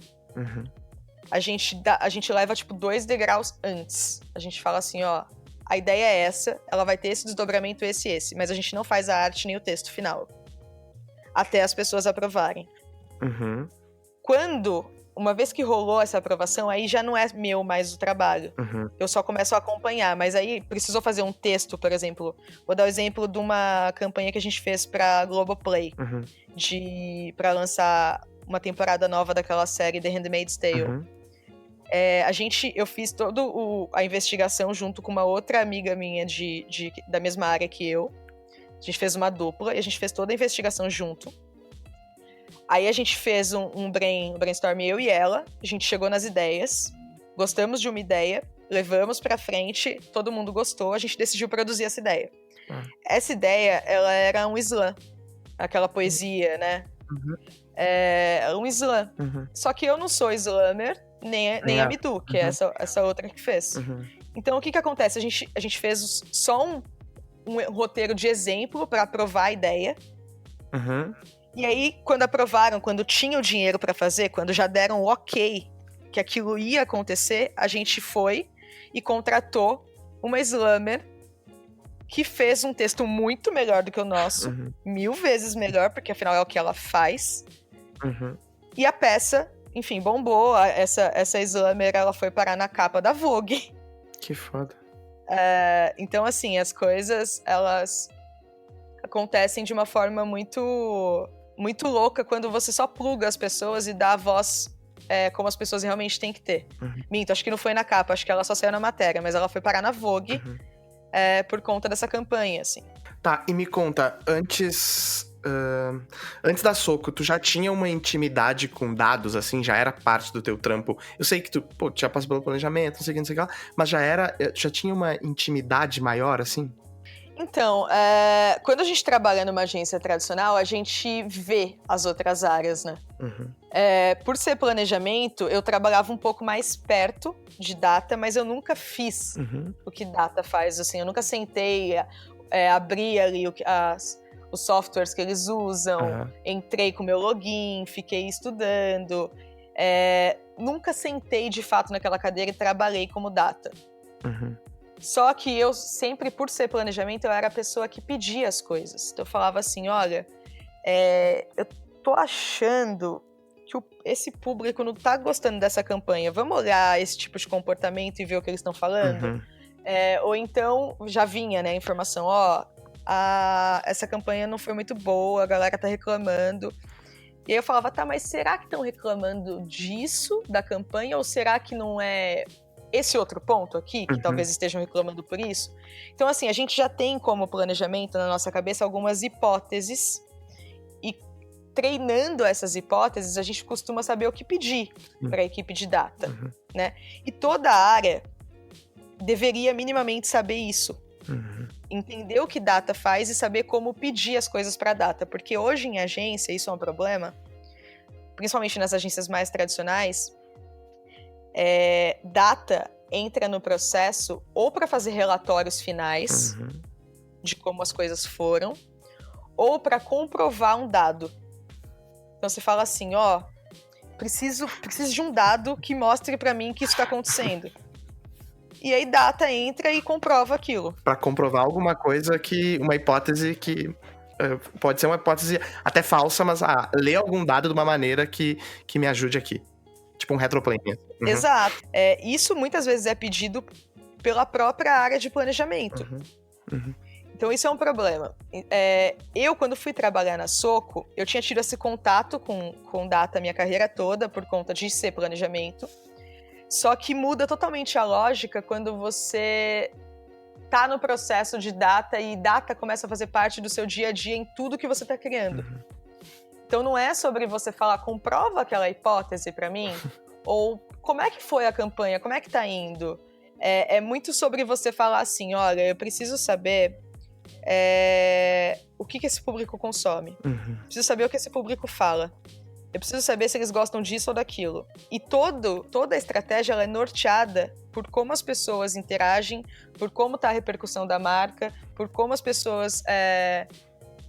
A gente leva, 2 degraus antes. A gente fala assim, ó, a ideia é essa, ela vai ter esse desdobramento, esse, mas a gente não faz a arte nem o texto final. Até as pessoas aprovarem. Uma vez que rolou essa aprovação, aí já não é meu mais o trabalho. Eu só começo a acompanhar, mas aí precisou fazer um texto, por exemplo. Vou dar o exemplo de uma campanha que a gente fez pra Globoplay, pra lançar uma temporada nova daquela série The Handmaid's Tale. Eu fiz toda a investigação junto com uma outra amiga minha da mesma área que eu. A gente fez uma dupla e a gente fez toda a investigação junto. Aí a gente fez um brainstorm, eu e ela, a gente chegou nas ideias, gostamos de uma ideia, levamos pra frente, todo mundo gostou, a gente decidiu produzir essa ideia. Essa ideia, ela era um slam, aquela poesia, né? Um slam. Só que eu não sou slammer, nem a Midu, que é essa outra que fez. Então, o que acontece? A gente fez só um roteiro de exemplo pra aprovar a ideia. E aí, quando aprovaram, quando tinha o dinheiro pra fazer, quando já deram o ok que aquilo ia acontecer, a gente foi e contratou uma slammer que fez um texto muito melhor do que o nosso, 1000 vezes melhor, porque afinal é o que ela faz. E a peça, enfim, bombou. Essa slammer, ela foi parar na capa da Vogue. Que foda. Então, assim, as coisas, elas acontecem de uma forma muito, muito louca quando você só pluga as pessoas e dá a voz como as pessoas realmente têm que ter. Minto, acho que não foi na capa, acho que ela só saiu na matéria, mas ela foi parar na Vogue por conta dessa campanha, assim. Tá, e me conta, antes da Soco, tu já tinha uma intimidade com dados, assim? Já era parte do teu trampo? Eu sei que tu, já passou pelo planejamento, não sei o que, não sei o que lá, mas já tinha uma intimidade maior, assim? Então, quando a gente trabalha numa agência tradicional, a gente vê as outras áreas, né? Por ser planejamento, eu trabalhava um pouco mais perto de data, mas eu nunca fiz o que data faz, assim. Eu nunca sentei, abri ali os softwares que eles usam, entrei com o meu login, fiquei estudando. Nunca sentei, de fato, naquela cadeira e trabalhei como data. Só que eu sempre, por ser planejamento, eu era a pessoa que pedia as coisas. Então eu falava assim, olha, eu tô achando que esse público não tá gostando dessa campanha. Vamos olhar esse tipo de comportamento e ver o que eles estão falando? Ou então, já vinha, né, a informação, essa campanha não foi muito boa, a galera tá reclamando. E aí eu falava, tá, mas será que estão reclamando disso, da campanha, ou será que não é esse outro ponto aqui, que talvez estejam reclamando por isso? Então, assim, a gente já tem como planejamento na nossa cabeça algumas hipóteses, e treinando essas hipóteses, a gente costuma saber o que pedir para a equipe de data, né? E toda área deveria minimamente saber isso. Entender o que data faz e saber como pedir as coisas para data, porque hoje em agência, isso é um problema, principalmente nas agências mais tradicionais, data entra no processo ou para fazer relatórios finais de como as coisas foram, ou para comprovar um dado. Então você fala assim, preciso de um dado que mostre para mim que isso está acontecendo. E aí data entra e comprova aquilo. Pra comprovar alguma coisa uma hipótese que pode ser uma hipótese até falsa, mas ler algum dado de uma maneira que me ajude aqui. Tipo um retroplane. Exato. Isso muitas vezes é pedido pela própria área de planejamento. Então isso é um problema. Eu, quando fui trabalhar na Soco, eu tinha tido esse contato com data a minha carreira toda, por conta de ser planejamento. Só que muda totalmente a lógica quando você tá no processo de data e data começa a fazer parte do seu dia a dia em tudo que você tá criando. Então não é sobre você falar, comprova aquela hipótese para mim, ou como é que foi a campanha, como é que tá indo. É muito sobre você falar assim, olha, eu preciso saber o que esse público consome. Preciso saber o que esse público fala. Eu preciso saber se eles gostam disso ou daquilo. E toda a estratégia ela é norteada por como as pessoas interagem, por como está a repercussão da marca, por como as pessoas...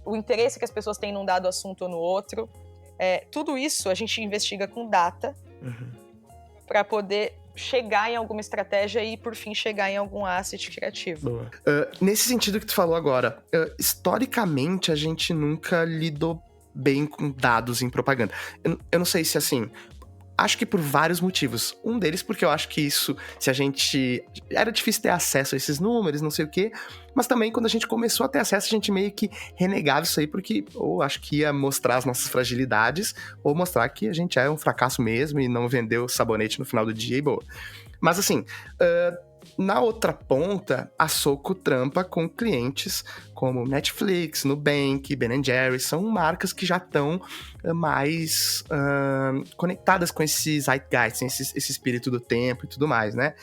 o interesse que as pessoas têm num dado assunto ou no outro. Tudo isso a gente investiga com data para poder chegar em alguma estratégia e, por fim, chegar em algum asset criativo. Boa. Nesse sentido que tu falou agora, historicamente a gente nunca lidou bem com dados em propaganda. Eu não sei se assim... Acho que por vários motivos. Um deles porque eu acho que isso, se a gente... Era difícil ter acesso a esses números, não sei o quê. Mas também, quando a gente começou a ter acesso, a gente meio que renegava isso aí, porque ou acho que ia mostrar as nossas fragilidades, ou mostrar que a gente é um fracasso mesmo e não vendeu sabonete no final do dia e boa. Mas assim... Na outra ponta, a Soco trampa com clientes como Netflix, Nubank, Ben & Jerry's, são marcas que já estão mais conectadas com esse zeitgeist, esse espírito do tempo e tudo mais, né?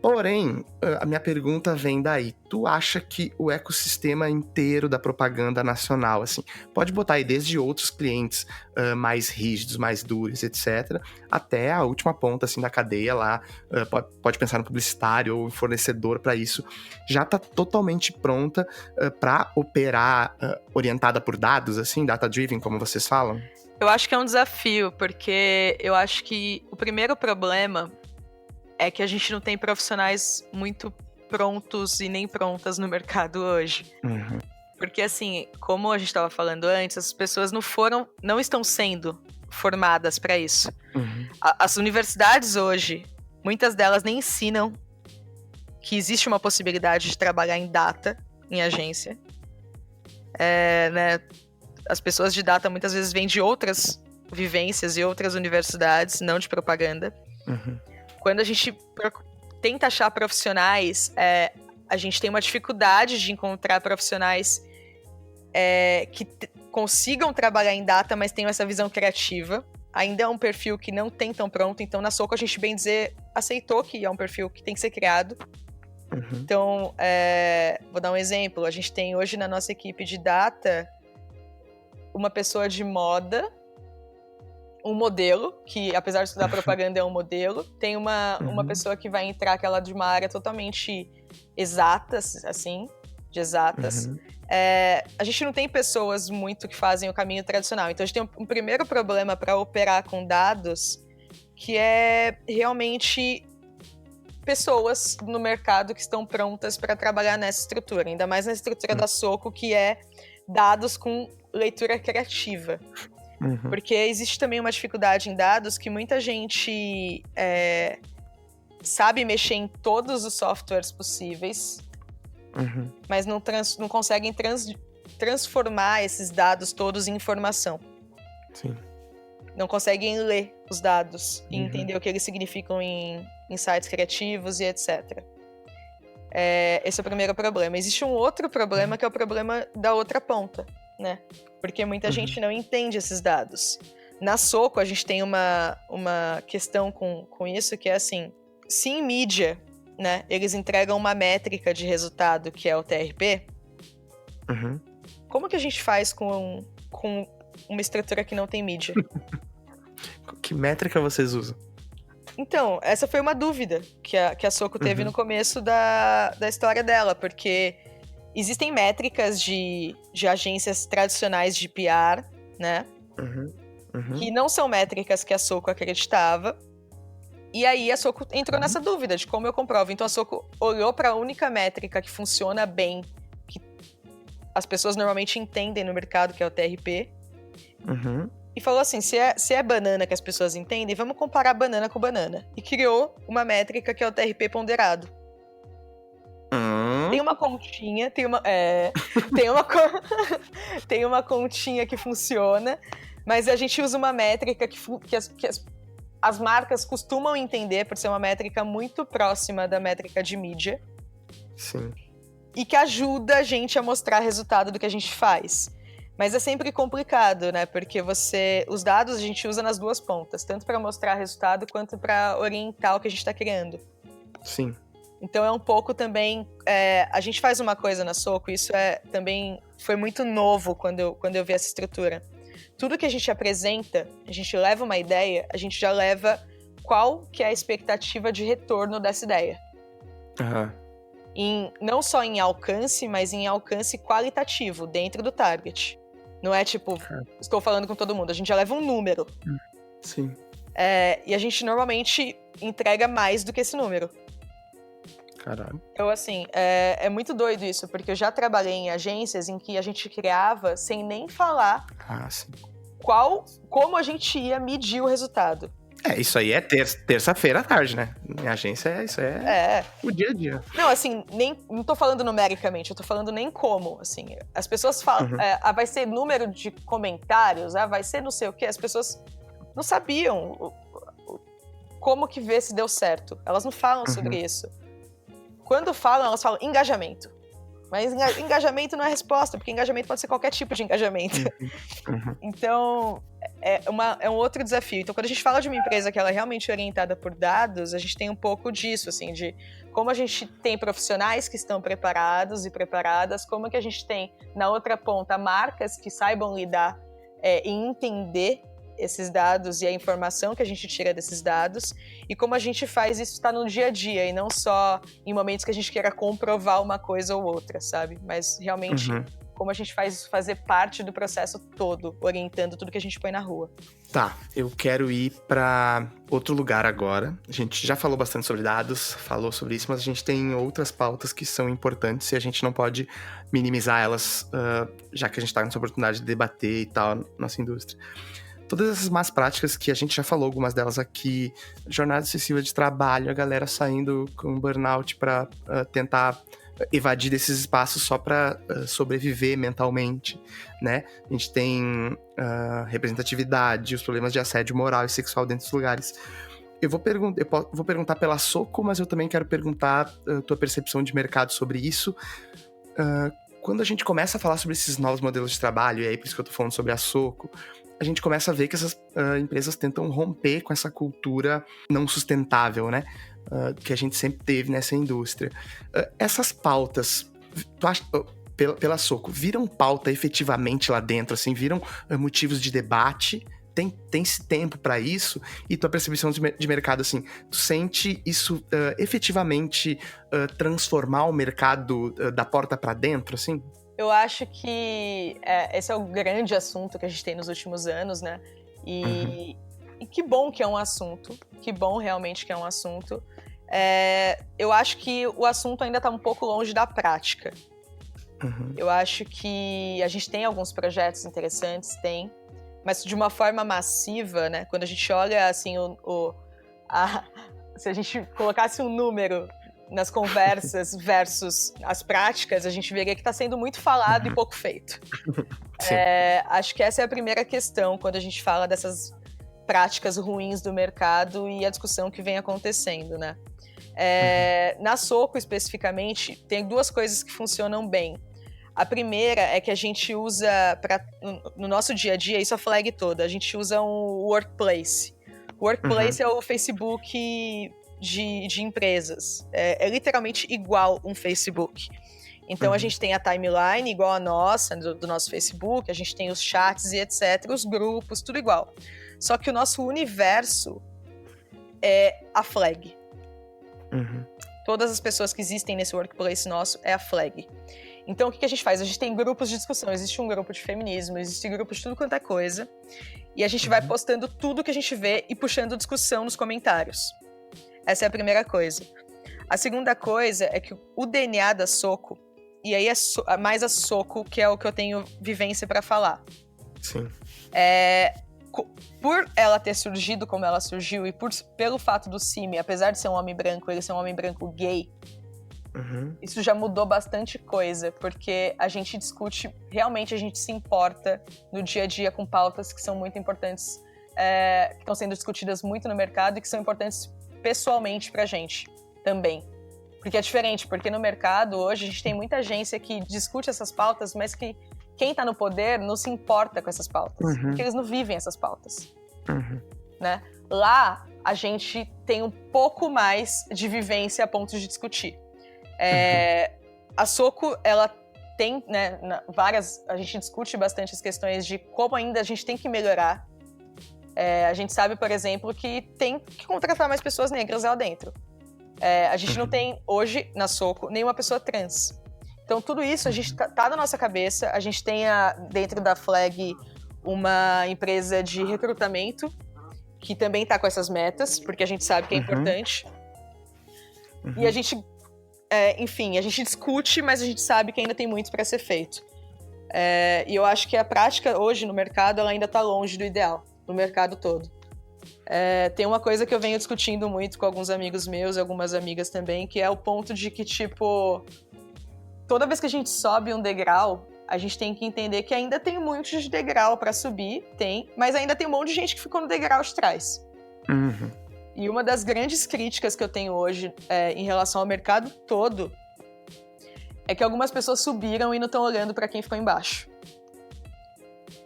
Porém, a minha pergunta vem daí. Tu acha que o ecossistema inteiro da propaganda nacional, assim, pode botar aí desde outros clientes mais rígidos, mais duros, etc., até a última ponta, assim, da cadeia lá, pode pensar no publicitário ou fornecedor para isso, já tá totalmente pronta para operar orientada por dados, assim, data-driven, como vocês falam? Eu acho que é um desafio, porque eu acho que o primeiro problema é que a gente não tem profissionais muito prontos e nem prontas no mercado hoje. Porque, assim, como a gente estava falando antes, as pessoas não estão sendo formadas para isso. As universidades hoje, muitas delas nem ensinam que existe uma possibilidade de trabalhar em data, em agência. Né? As pessoas de data muitas vezes vêm de outras vivências e outras universidades, não de propaganda. Quando a gente tenta achar profissionais, a gente tem uma dificuldade de encontrar profissionais que consigam trabalhar em data, mas tenham essa visão criativa. Ainda é um perfil que não tem tão pronto, então na Soco a gente, bem dizer, aceitou que é um perfil que tem que ser criado. Então, vou dar um exemplo. A gente tem hoje na nossa equipe de data uma pessoa de moda, um modelo, que apesar de estudar propaganda é um modelo. Tem uma pessoa que vai entrar, que ela é de uma área totalmente exatas, assim, de exatas. A gente não tem pessoas muito que fazem o caminho tradicional. Então a gente tem um primeiro problema para operar com dados, que é realmente pessoas no mercado que estão prontas para trabalhar nessa estrutura. Ainda mais na estrutura da Soco, que é dados com leitura criativa. Porque existe também uma dificuldade em dados que muita gente sabe mexer em todos os softwares possíveis, mas não conseguem transformar esses dados todos em informação. Sim. Não conseguem ler os dados e entender o que eles significam em sites criativos e etc. Esse é o primeiro problema. Existe um outro problema, que é o problema da outra ponta, né? Porque muita gente não entende esses dados. Na Soco, a gente tem uma questão com isso, que é assim, se em mídia, né, eles entregam uma métrica de resultado, que é o TRP, como que a gente faz com uma estrutura que não tem mídia? Que métrica vocês usam? Então, essa foi uma dúvida que a Soco teve no começo da história dela, porque existem métricas de agências tradicionais de PR, né? Que não são métricas que a Soco acreditava. E aí a Soco entrou nessa dúvida de como eu comprovo. Então a Soco olhou para a única métrica que funciona bem, que as pessoas normalmente entendem no mercado, que é o TRP. E falou assim, se é banana que as pessoas entendem, vamos comparar banana com banana. E criou uma métrica que é o TRP ponderado. Tem uma continha, tem uma continha que funciona, mas a gente usa uma métrica que as marcas costumam entender, por ser uma métrica muito próxima da métrica de mídia. Sim. E que ajuda a gente a mostrar resultado do que a gente faz. Mas é sempre complicado, né? Porque os dados a gente usa nas duas pontas, tanto para mostrar resultado quanto para orientar o que a gente está criando. Sim. Então é um pouco também... a gente faz uma coisa na Soco, isso também foi muito novo quando eu vi essa estrutura. Tudo que a gente apresenta, a gente leva uma ideia, a gente já leva qual que é a expectativa de retorno dessa ideia. Não só em alcance, mas em alcance qualitativo, dentro do target. Não é tipo, estou falando com todo mundo, a gente já leva um número. Sim. E a gente normalmente entrega mais do que esse número. Caralho. Então, assim, é muito doido isso, porque eu já trabalhei em agências em que a gente criava sem nem falar Sim. como a gente ia medir o resultado. Isso aí é terça-feira à tarde, né? Em agência, isso é o dia a dia. Não, assim, não tô falando numericamente, eu tô falando nem como, assim. As pessoas falam, vai ser número de comentários, vai ser não sei o quê. As pessoas não sabiam como que ver se deu certo. Elas não falam sobre isso. Quando falam, elas falam engajamento. Mas engajamento não é resposta, porque engajamento pode ser qualquer tipo de engajamento. Então, é um outro desafio. Então, quando a gente fala de uma empresa que ela é realmente orientada por dados, a gente tem um pouco disso, assim, de como a gente tem profissionais que estão preparados e preparadas, como que a gente tem, na outra ponta, marcas que saibam lidar e entender esses dados e a informação que a gente tira desses dados, e como a gente faz isso estar no dia a dia, e não só em momentos que a gente queira comprovar uma coisa ou outra, sabe? Mas realmente como a gente faz isso fazer parte do processo todo, orientando tudo que a gente põe na rua. Tá, eu quero ir pra outro lugar agora. A gente já falou bastante sobre dados, falou sobre isso, mas a gente tem outras pautas que são importantes e a gente não pode minimizar elas, já que a gente tá nessa oportunidade de debater e tal, nossa indústria. Todas essas más práticas que a gente já falou, algumas delas aqui, jornada excessiva de trabalho, a galera saindo com burnout pra tentar evadir desses espaços só para sobreviver mentalmente, né? A gente tem representatividade, os problemas de assédio moral e sexual dentro dos lugares. Eu vou perguntar pela Soco, mas eu também quero perguntar a tua percepção de mercado sobre isso. Quando a gente começa a falar sobre esses novos modelos de trabalho, e aí por isso que eu tô falando sobre a Soco, a gente começa a ver que essas empresas tentam romper com essa cultura não sustentável, né? Que a gente sempre teve nessa indústria. Essas pautas, tu acha, pela Soco, viram pauta efetivamente lá dentro, assim, viram motivos de debate? Tem esse tempo para isso? E tua percepção de mercado, assim, tu sente isso efetivamente transformar o mercado da porta para dentro, assim? Eu acho que esse é o grande assunto que a gente tem nos últimos anos, né? E que bom que é um assunto, que bom realmente que é um assunto. Eu acho que o assunto ainda está um pouco longe da prática. Eu acho que a gente tem alguns projetos interessantes, mas de uma forma massiva, né? Quando a gente olha, assim, se a gente colocasse um número nas conversas versus as práticas, a gente veria que está sendo muito falado e pouco feito. Acho que essa é a primeira questão quando a gente fala dessas práticas ruins do mercado e a discussão que vem acontecendo, né? Na Soco, especificamente, tem duas coisas que funcionam bem. A primeira é que a gente usa, no nosso dia a dia, isso a flag toda, a gente usa um Workplace. O Workplace é o Facebook de empresas. É literalmente igual um Facebook. Então, a gente tem a timeline igual a nossa, do nosso Facebook, a gente tem os chats e etc., os grupos, tudo igual. Só que o nosso universo é a flag. Todas as pessoas que existem nesse Workplace nosso é a flag. Então, o que a gente faz? A gente tem grupos de discussão. Existe um grupo de feminismo, existe grupo de tudo quanto é coisa. E a gente vai postando tudo que a gente vê e puxando discussão nos comentários. Essa é a primeira coisa. A segunda coisa é que o DNA da Soco, e aí é mais a Soco, que é o que eu tenho vivência para falar. Sim. Por ela ter surgido como ela surgiu e pelo fato do Simi, apesar de ser um homem branco, ele ser um homem branco gay, isso já mudou bastante coisa, porque a gente discute, realmente a gente se importa no dia a dia com pautas que são muito importantes, que estão sendo discutidas muito no mercado e que são importantes pessoalmente pra gente também. Porque é diferente, porque no mercado hoje a gente tem muita agência que discute essas pautas, mas que quem tá no poder não se importa com essas pautas, porque eles não vivem essas pautas. Né? Lá a gente tem um pouco mais de vivência a ponto de discutir. A Soco, ela tem, né, a gente discute bastante as questões de como ainda a gente tem que melhorar. A gente sabe, por exemplo, que tem que contratar mais pessoas negras lá dentro. A gente não tem, hoje, na Soco, nenhuma pessoa trans. Então, tudo isso a gente tá na nossa cabeça. A gente tem dentro da Flag uma empresa de recrutamento que também tá com essas metas, porque a gente sabe que é importante. E a gente... enfim, a gente discute, mas a gente sabe que ainda tem muito para ser feito. E eu acho que a prática hoje no mercado ela ainda está longe do ideal, no mercado todo. Tem uma coisa que eu venho discutindo muito com alguns amigos meus e algumas amigas também, que é o ponto de que, tipo, toda vez que a gente sobe um degrau, a gente tem que entender que ainda tem muito de degrau para subir, mas ainda tem um monte de gente que ficou no degrau de trás. E uma das grandes críticas que eu tenho hoje em relação ao mercado todo é que algumas pessoas subiram e não estão olhando para quem ficou embaixo.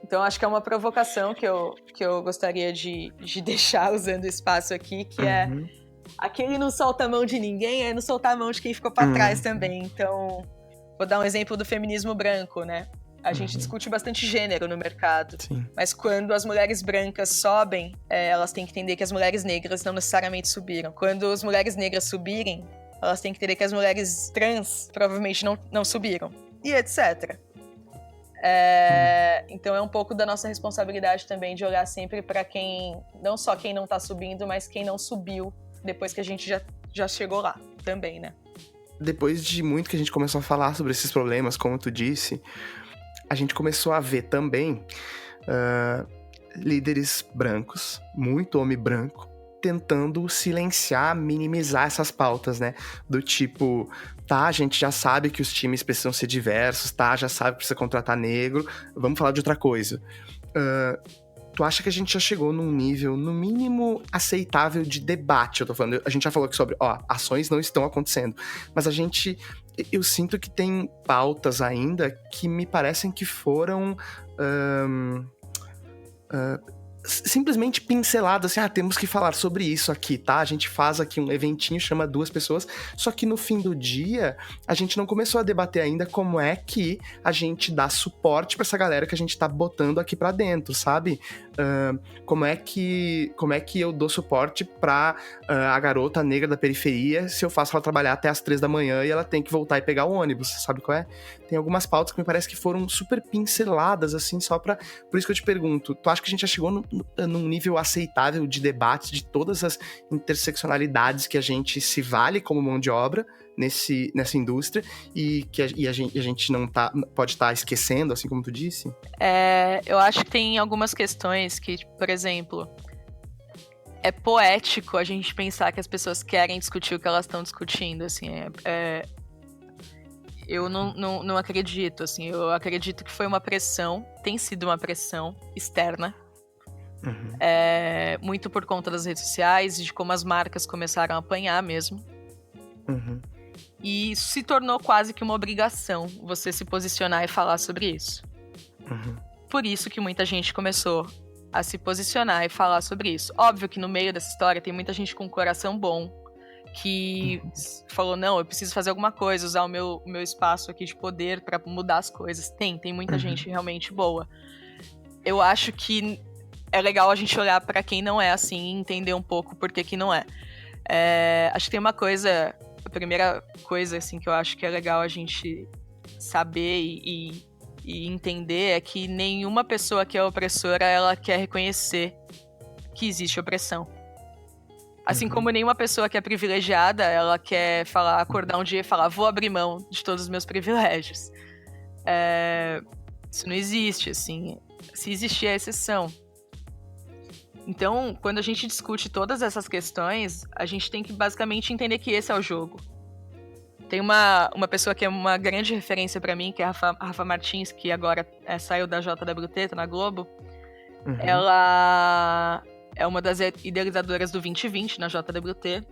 Então, acho que é uma provocação que eu gostaria de deixar usando o espaço aqui, que é aquele não solta a mão de ninguém, é não soltar a mão de quem ficou para trás também. Então, vou dar um exemplo do feminismo branco, né? A gente discute bastante gênero no mercado. Sim. Mas quando as mulheres brancas sobem, elas têm que entender que as mulheres negras não necessariamente subiram. Quando as mulheres negras subirem, elas têm que entender que as mulheres trans provavelmente não subiram. E etc. Então é um pouco da nossa responsabilidade também de olhar sempre para quem... Não só quem não tá subindo, mas quem não subiu depois que a gente já chegou lá também, né? Depois de muito que a gente começou a falar sobre esses problemas, como tu disse... A gente começou a ver também líderes brancos, muito homem branco, tentando silenciar, minimizar essas pautas, né? Do tipo, tá, a gente já sabe que os times precisam ser diversos, tá, já sabe que precisa contratar negro, vamos falar de outra coisa. Tu acha que a gente já chegou num nível, no mínimo, aceitável de debate? Eu tô falando, a gente já falou aqui sobre, ações não estão acontecendo, mas eu sinto que tem pautas ainda que me parecem que foram simplesmente pincelado, assim, temos que falar sobre isso aqui, tá? A gente faz aqui um eventinho, chama 2 pessoas, só que no fim do dia, a gente não começou a debater ainda como é que a gente dá suporte pra essa galera que a gente tá botando aqui pra dentro, sabe? Como é que eu dou suporte pra a garota negra da periferia se eu faço ela trabalhar até as 3 da manhã e ela tem que voltar e pegar o ônibus, sabe qual é? Tem algumas pautas que me parece que foram super pinceladas, assim, por isso que eu te pergunto, tu acha que a gente já chegou num nível aceitável de debate de todas as interseccionalidades que a gente se vale como mão de obra nessa indústria e que a gente não pode estar esquecendo, assim como tu disse? Eu acho que tem algumas questões que, por exemplo, é poético a gente pensar que as pessoas querem discutir o que elas estão discutindo, assim, eu não acredito, assim, eu acredito que foi uma pressão, tem sido uma pressão externa, muito por conta das redes sociais e de como as marcas começaram a apanhar mesmo. E isso se tornou quase que uma obrigação, você se posicionar e falar sobre isso. Por isso que muita gente começou a se posicionar e falar sobre isso. Óbvio que no meio dessa história tem muita gente com um coração bom, que falou, não, eu preciso fazer alguma coisa, usar o meu espaço aqui de poder pra mudar as coisas. Tem muita gente realmente boa. Eu acho que é legal a gente olhar pra quem não é assim e entender um pouco por que não é. Acho que tem uma coisa, a primeira coisa assim, que eu acho que é legal a gente saber e entender é que nenhuma pessoa que é opressora, ela quer reconhecer que existe opressão. Assim como nenhuma pessoa que é privilegiada, ela quer acordar um dia e falar, vou abrir mão de todos os meus privilégios. Isso não existe, assim. Se existir, é exceção. Então, quando a gente discute todas essas questões, a gente tem que basicamente entender que esse é o jogo. Tem uma pessoa que é uma grande referência pra mim, que é a Rafa Martins, que agora saiu da JWT, tá na Globo. Ela é uma das idealizadoras do 2020 na JWT,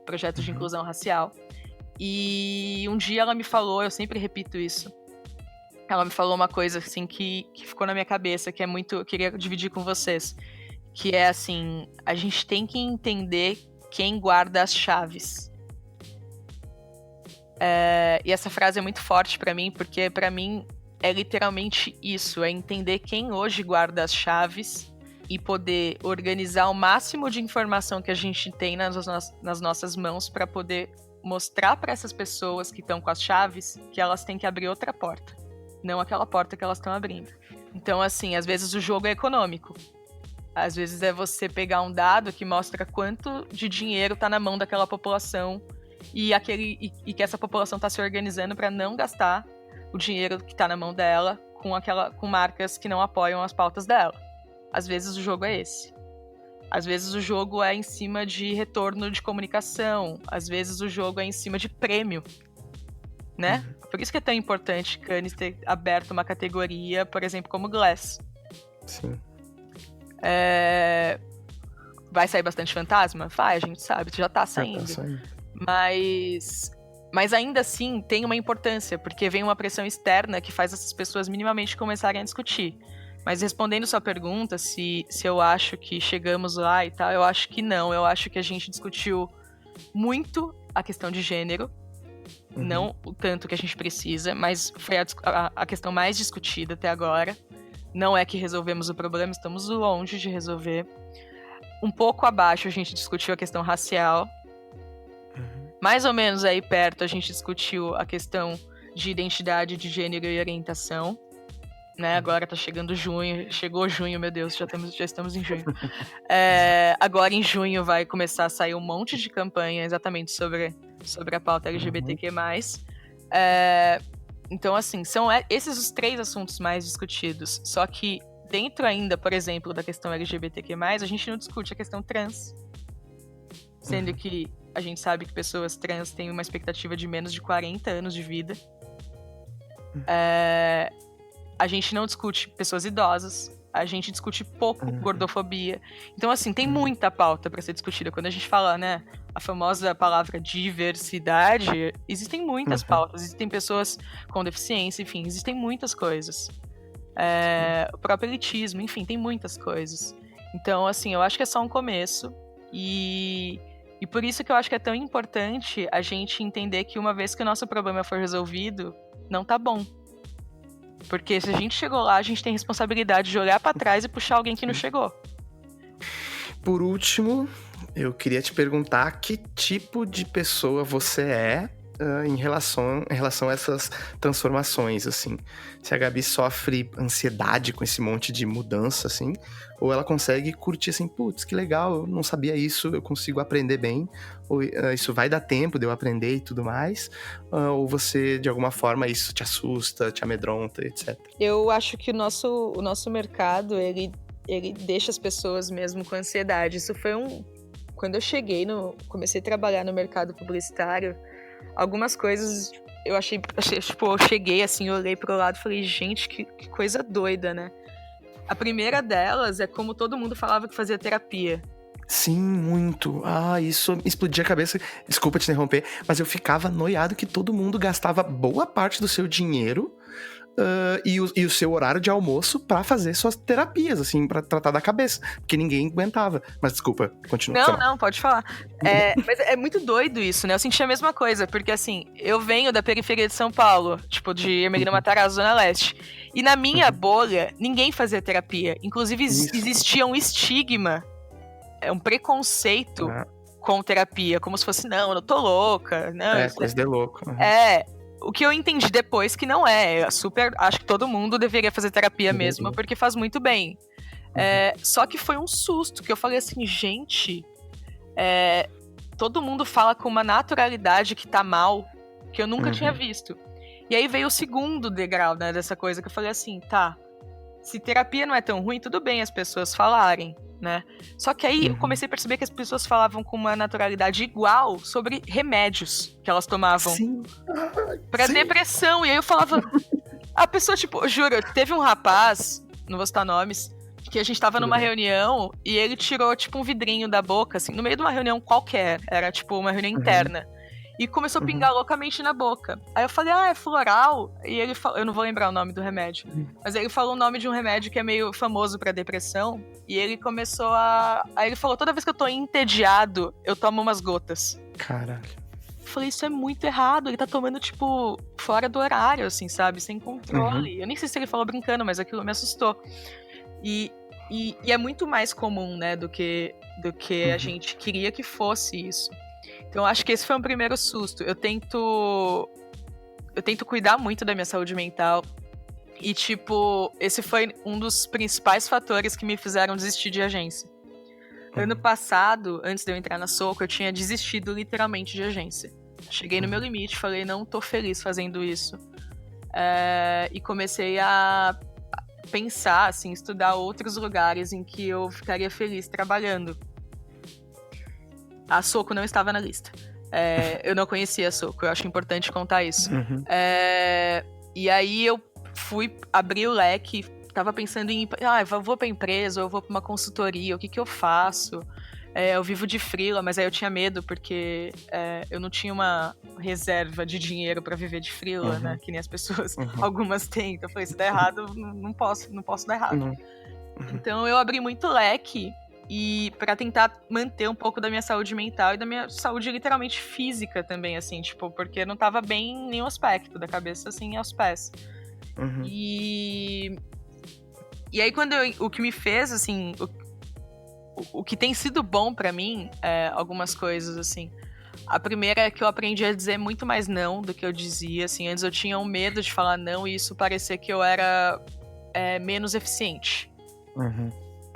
projeto de inclusão racial. E um dia ela me falou, eu sempre repito isso, ela me falou uma coisa assim que ficou na minha cabeça, que é muito, eu queria dividir com vocês, que é assim, a gente tem que entender quem guarda as chaves. E essa frase é muito forte pra mim, porque pra mim é literalmente isso, é entender quem hoje guarda as chaves e poder organizar o máximo de informação que a gente tem nas nossas mãos para poder mostrar para essas pessoas que estão com as chaves que elas têm que abrir outra porta, não aquela porta que elas estão abrindo. Então, assim, às vezes o jogo é econômico. Às vezes é você pegar um dado que mostra quanto de dinheiro está na mão daquela população e que essa população está se organizando para não gastar o dinheiro que está na mão dela com marcas que não apoiam as pautas dela. Às vezes o jogo é esse. Às vezes o jogo é em cima de retorno de comunicação. Às vezes o jogo é em cima de prêmio, né? Por isso que é tão importante Cannes ter aberto uma categoria, por exemplo, como Glass. Sim. Vai sair bastante fantasma? Vai, a gente sabe, já tá saindo. Mas ainda assim tem uma importância, porque vem uma pressão externa que faz essas pessoas minimamente começarem a discutir. Mas respondendo sua pergunta, se eu acho que chegamos lá e tal, eu acho que não. Eu acho que a gente discutiu muito a questão de gênero, não o tanto que a gente precisa, mas foi a questão mais discutida até agora. Não é que resolvemos o problema, estamos longe de resolver. Um pouco abaixo a gente discutiu a questão racial. Mais ou menos aí perto a gente discutiu a questão de identidade de gênero e orientação. Né? Agora tá chegando junho, chegou junho, meu Deus, já estamos em junho. Agora em junho vai começar a sair um monte de campanha exatamente sobre a pauta LGBTQ+. Então, assim, são esses os 3 assuntos mais discutidos. Só que dentro ainda, por exemplo, da questão LGBTQ+, a gente não discute a questão trans. sendo que a gente sabe que pessoas trans têm uma expectativa de menos de 40 anos de vida. A gente não discute pessoas idosas, a gente discute pouco gordofobia. Então, assim, tem muita pauta para ser discutida. Quando a gente fala, né, a famosa palavra diversidade, existem muitas pautas, existem pessoas com deficiência, enfim, existem muitas coisas. O próprio elitismo, enfim, tem muitas coisas. Então, assim, eu acho que é só um começo. E por isso que eu acho que é tão importante a gente entender que uma vez que o nosso problema for resolvido, não tá bom. Porque se a gente chegou lá, a gente tem responsabilidade de olhar pra trás e puxar alguém que não chegou. Por último, eu queria te perguntar que tipo de pessoa você é em relação a essas transformações, assim. Se a Gabi sofre ansiedade com esse monte de mudança, assim, ou ela consegue curtir assim, putz, que legal, eu não sabia isso, eu consigo aprender bem, ou isso vai dar tempo de eu aprender e tudo mais, ou você, de alguma forma, isso te assusta, te amedronta, etc. Eu acho que o nosso mercado, ele deixa as pessoas mesmo com ansiedade. Isso foi Quando eu comecei a trabalhar no mercado publicitário, algumas coisas eu achei tipo, eu cheguei assim, eu olhei pro lado e falei, gente, que coisa doida, né? A primeira delas é como todo mundo falava que fazia terapia. Sim, muito. Isso explodia a cabeça. Desculpa te interromper, mas eu ficava noiado que todo mundo gastava boa parte do seu dinheiro e o seu horário de almoço pra fazer suas terapias, assim, pra tratar da cabeça. Porque ninguém aguentava. Mas desculpa, continua. Não, pode falar. Mas é muito doido isso, né? Eu senti a mesma coisa, porque assim, eu venho da periferia de São Paulo, tipo, de Ermelino Matarazzo, Zona Leste. E na minha bolha, ninguém fazia terapia. Inclusive, existia um estigma, um preconceito com terapia, como se fosse, não, eu tô louca. Não, coisa de louco. O que eu entendi depois que não é. Acho que todo mundo deveria fazer terapia mesmo, porque faz muito bem. Só que foi um susto, que eu falei assim, gente, todo mundo fala com uma naturalidade que tá mal, que eu nunca tinha visto. E aí veio o segundo degrau, né, dessa coisa, que eu falei assim, tá, se terapia não é tão ruim, tudo bem as pessoas falarem, né? Só que aí eu comecei a perceber que as pessoas falavam com uma naturalidade igual sobre remédios que elas tomavam pra depressão. E aí eu falava, a pessoa, tipo, eu juro, teve um rapaz, não vou citar nomes, que a gente tava numa reunião e ele tirou, tipo, um vidrinho da boca, assim, no meio de uma reunião qualquer, era, tipo, uma reunião interna. E começou a pingar loucamente na boca. Aí eu falei, é floral? E ele falou, eu não vou lembrar o nome do remédio, mas ele falou o nome de um remédio que é meio famoso pra depressão, e ele começou Aí ele falou, toda vez que eu tô entediado, eu tomo umas gotas. Caralho. Eu falei, isso é muito errado, ele tá tomando, tipo, fora do horário, assim, sabe? Sem controle. Eu nem sei se ele falou brincando, mas aquilo me assustou. E é muito mais comum, né, do que a gente queria que fosse isso. Então, acho que esse foi um primeiro susto. Eu tento cuidar muito da minha saúde mental. E, tipo, esse foi um dos principais fatores que me fizeram desistir de agência. Ano passado, antes de eu entrar na Soco, eu tinha desistido literalmente de agência. Cheguei no meu limite, falei, não tô feliz fazendo isso. E comecei a pensar, assim, estudar outros lugares em que eu ficaria feliz trabalhando. A Soco não estava na lista. Eu não conhecia a Soco, eu acho importante contar isso. E aí eu fui abrir o leque, tava pensando em, eu vou pra empresa, ou eu vou pra uma consultoria, o que eu faço? Eu vivo de freela, mas aí eu tinha medo, porque eu não tinha uma reserva de dinheiro pra viver de freela, né? Que nem as pessoas, algumas têm. Então eu falei, se der errado, não posso dar errado. Então eu abri muito leque, e para tentar manter um pouco da minha saúde mental e da minha saúde literalmente física também, assim, tipo, porque eu não tava bem em nenhum aspecto, da cabeça, assim, aos pés. E aí o que me fez, assim, o que tem sido bom pra mim, algumas coisas, assim. A primeira é que eu aprendi a dizer muito mais não do que eu dizia, assim, antes eu tinha um medo de falar não e isso parecia que eu era menos eficiente.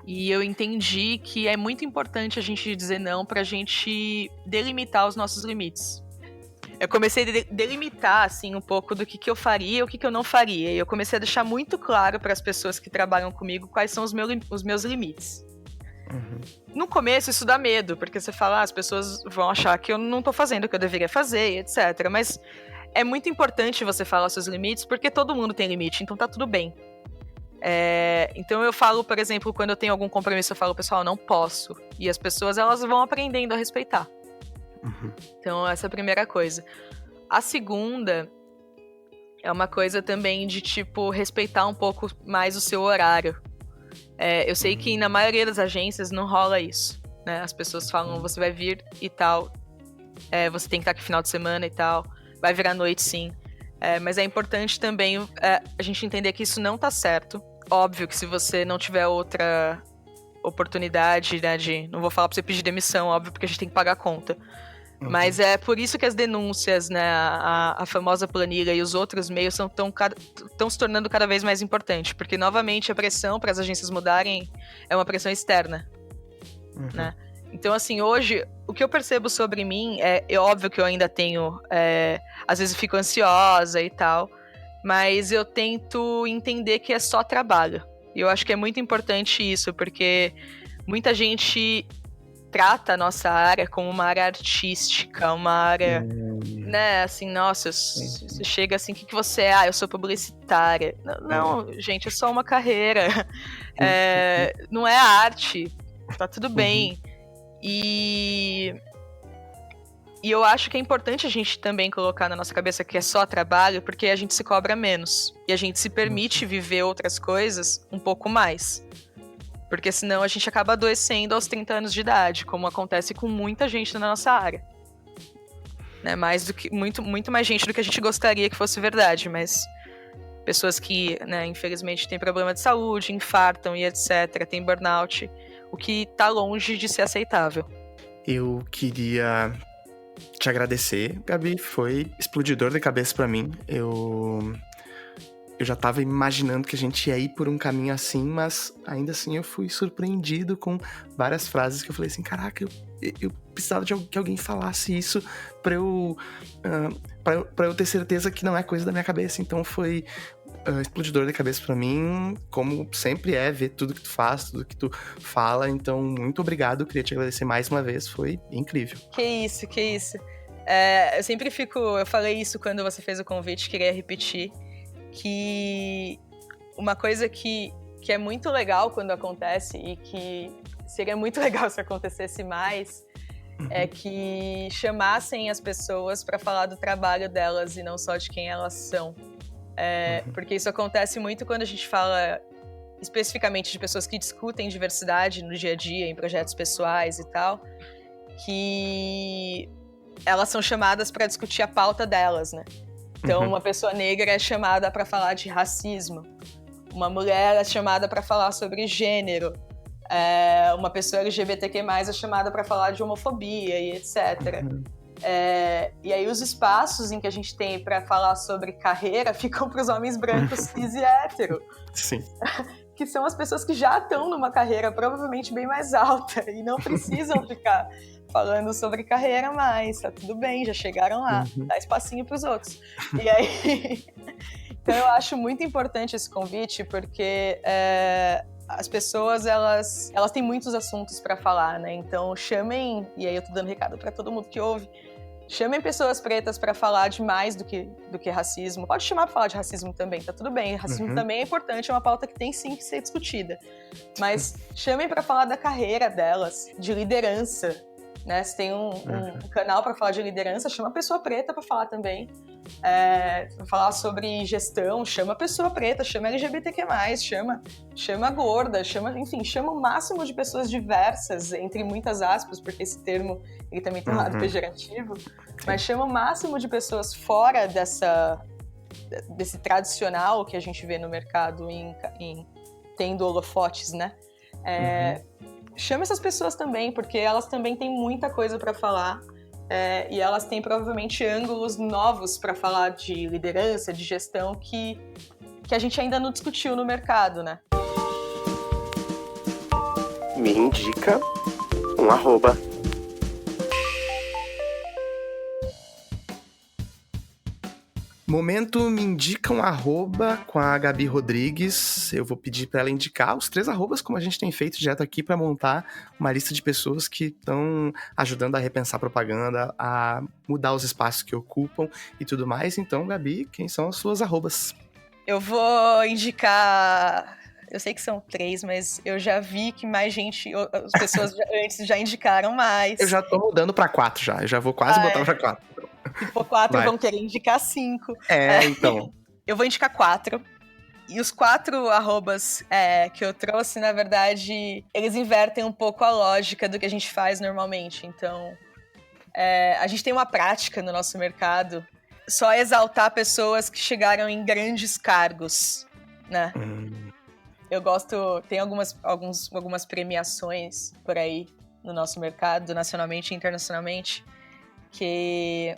E eu entendi que é muito importante a gente dizer não pra gente delimitar os nossos limites. Eu comecei a delimitar, assim, um pouco do que eu faria e o que eu não faria. E eu comecei a deixar muito claro para as pessoas que trabalham comigo quais são os meus limites. No começo isso dá medo, porque você fala, as pessoas vão achar que eu não tô fazendo o que eu deveria fazer, etc. Mas é muito importante você falar seus limites, porque todo mundo tem limite, então tá tudo bem. Então eu falo, por exemplo, quando eu tenho algum compromisso, eu falo, pessoal, não posso. E as pessoas, elas vão aprendendo a respeitar. Então essa é a primeira coisa. A segunda é uma coisa também de, tipo, respeitar um pouco mais o seu horário. Eu sei que na maioria das agências não rola isso, né? As pessoas falam, você vai vir e tal, você tem que estar aqui final de semana e tal, vai vir à noite sim. Mas é importante também a gente entender que isso não tá certo. Óbvio que se você não tiver outra oportunidade, né, não vou falar pra você pedir demissão, óbvio, porque a gente tem que pagar a conta. Mas é por isso que as denúncias, né, a famosa planilha e os outros meios estão se tornando cada vez mais importantes, porque, novamente, a pressão para as agências mudarem é uma pressão externa, né? Então, assim, hoje, o que eu percebo sobre mim é óbvio que eu ainda tenho, às vezes fico ansiosa e tal, mas eu tento entender que é só trabalho. E eu acho que é muito importante isso, porque muita gente trata a nossa área como uma área artística, uma área, né, assim, nossa, você chega assim, o que você é? Eu sou publicitária. Não, gente, é só uma carreira. Não é arte, tá tudo bem. E eu acho que é importante a gente também colocar na nossa cabeça que é só trabalho, porque a gente se cobra menos. E a gente se permite viver outras coisas um pouco mais. Porque senão a gente acaba adoecendo aos 30 anos de idade, como acontece com muita gente na nossa área. Né? Muito mais gente do que a gente gostaria que fosse verdade, mas pessoas que, né, infelizmente, têm problema de saúde, infartam e etc., têm burnout, o que tá longe de ser aceitável. Eu queria te agradecer, Gabi, foi explodidor de cabeça pra mim. Eu já tava imaginando que a gente ia ir por um caminho assim, mas ainda assim eu fui surpreendido com várias frases que eu falei assim, caraca, eu precisava de que alguém falasse isso pra eu ter certeza que não é coisa da minha cabeça. Então foi explodidor de cabeça pra mim, como sempre ver tudo que tu faz, tudo que tu fala. Então, muito obrigado, eu queria te agradecer mais uma vez, foi incrível. Que isso. Eu sempre eu falei isso quando você fez o convite, queria repetir, que uma coisa que é muito legal quando acontece e que seria muito legal se acontecesse mais, é que chamassem as pessoas para falar do trabalho delas e não só de quem elas são. Porque isso acontece muito quando a gente fala especificamente de pessoas que discutem diversidade no dia a dia, em projetos pessoais e tal, que elas são chamadas para discutir a pauta delas, né? Então, uma pessoa negra é chamada para falar de racismo. Uma mulher é chamada para falar sobre gênero. Uma pessoa LGBTQ+, é chamada para falar de homofobia e etc. E aí os espaços em que a gente tem para falar sobre carreira ficam para os homens brancos, cis e hétero. Sim. Que são as pessoas que já estão numa carreira provavelmente bem mais alta e não precisam ficar falando sobre carreira mais, tá tudo bem, já chegaram lá, dá espacinho pros outros. E aí, então eu acho muito importante esse convite, porque as pessoas, elas têm muitos assuntos para falar, né? Então chamem, e aí eu tô dando recado para todo mundo que ouve, chamem pessoas pretas para falar de mais do que racismo. Pode chamar para falar de racismo também, tá tudo bem. Racismo também é importante, é uma pauta que tem sim que ser discutida. Mas chamem para falar da carreira delas, de liderança. Né? Se tem um canal para falar de liderança, chama a pessoa preta para falar também. Pra falar sobre gestão, chama a pessoa preta, chama LGBTQ+, chama gorda, chama o máximo de pessoas diversas, entre muitas aspas, porque esse termo ele também tem um lado pejorativo, mas chama o máximo de pessoas fora desse tradicional que a gente vê no mercado tendo holofotes, né? Chama essas pessoas também, porque elas também têm muita coisa para falar e elas têm provavelmente ângulos novos para falar de liderança, de gestão que a gente ainda não discutiu no mercado, né? Me indica um arroba. Momento me indica um arroba com a Gabi Rodrigues. Eu vou pedir para ela indicar os 3 arrobas, como a gente tem feito direto aqui, para montar uma lista de pessoas que estão ajudando a repensar propaganda, a mudar os espaços que ocupam e tudo mais. Então, Gabi, quem são as suas arrobas? Eu vou indicar... Eu sei que são 3, mas eu já vi que mais gente... As pessoas antes já indicaram mais. Eu já tô mudando para 4 já. Eu já vou quase botar para 4. Se for 4, vão querer indicar 5. Então. Eu vou indicar 4. E os 4 arrobas que eu trouxe, na verdade, eles invertem um pouco a lógica do que a gente faz normalmente. Então, a gente tem uma prática no nosso mercado só exaltar pessoas que chegaram em grandes cargos, né? Eu gosto... Tem algumas premiações por aí no nosso mercado, nacionalmente e internacionalmente, que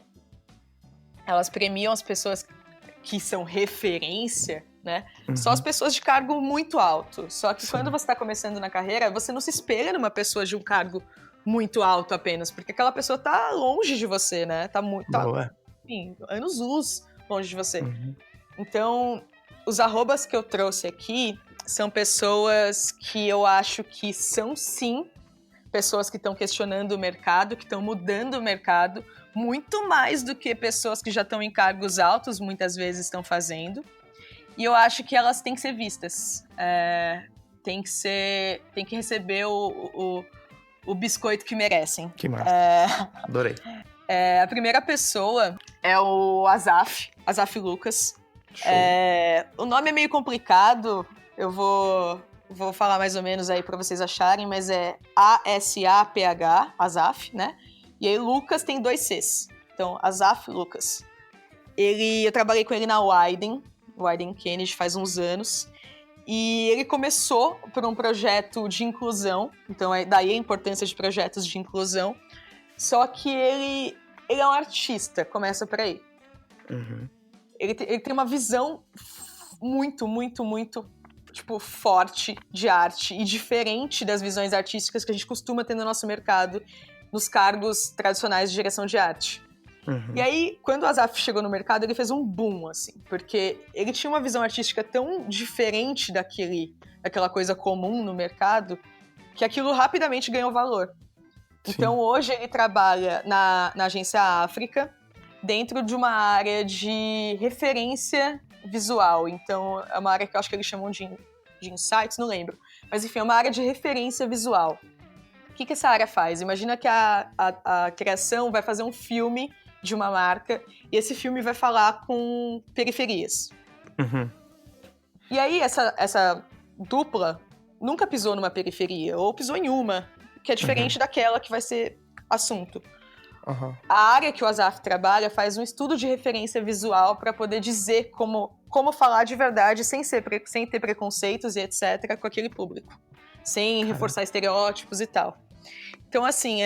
elas premiam as pessoas que são referência, né? Só as pessoas de cargo muito alto. Só que quando você está começando na carreira, você não se espelha numa pessoa de um cargo muito alto apenas, porque aquela pessoa tá longe de você, né? Tá muito... enfim, anos-luz longe de você. Então, os arrobas que eu trouxe aqui são pessoas que eu acho que são, sim, pessoas que estão questionando o mercado, que estão mudando o mercado, muito mais do que pessoas que já estão em cargos altos, muitas vezes estão fazendo. E eu acho que elas têm que ser vistas. Tem que receber o biscoito que merecem. Que massa. Adorei. A primeira pessoa é o Azaf Lucas. O nome é meio complicado, eu vou falar mais ou menos aí pra vocês acharem, mas é A-S-A-P-H, Azaf, né? E aí Lucas tem 2 Cs. Então, Azaf Lucas. Eu trabalhei com ele na Widen Kennedy faz uns anos. E ele começou por um projeto de inclusão. Então, daí a importância de projetos de inclusão. Só que ele é um artista, começa por aí. Ele tem uma visão muito, muito, muito, tipo, forte de arte e diferente das visões artísticas que a gente costuma ter no nosso mercado, nos cargos tradicionais de direção de arte. E aí, quando o Azaf chegou no mercado, ele fez um boom, assim, porque ele tinha uma visão artística tão diferente daquela coisa comum no mercado, que aquilo rapidamente ganhou valor. Sim. Então, hoje ele trabalha na Agência África, dentro de uma área de referência visual. Então, é uma área que eu acho que eles chamam de insights, não lembro. Mas, enfim, é uma área de referência visual. O que essa área faz? Imagina que a criação vai fazer um filme de uma marca e esse filme vai falar com periferias. E aí, essa dupla nunca pisou numa periferia, ou pisou em uma, que é diferente daquela que vai ser assunto. A área que o Azaf trabalha faz um estudo de referência visual para poder dizer como falar de verdade sem ter preconceitos e etc. com aquele público. Sem reforçar estereótipos e tal. Então, assim,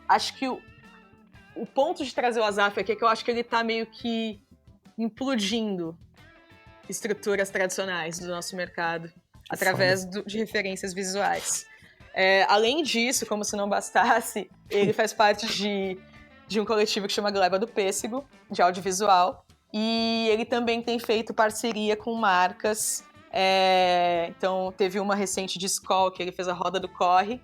acho que o ponto de trazer o Azaf aqui é que eu acho que ele tá meio que implodindo estruturas tradicionais do nosso mercado através de referências visuais. Além disso, como se não bastasse, ele faz parte de um coletivo que chama Gleba do Pêssego, de audiovisual, e ele também tem feito parceria com marcas. Então, teve uma recente de Skol, que ele fez a Roda do Corre,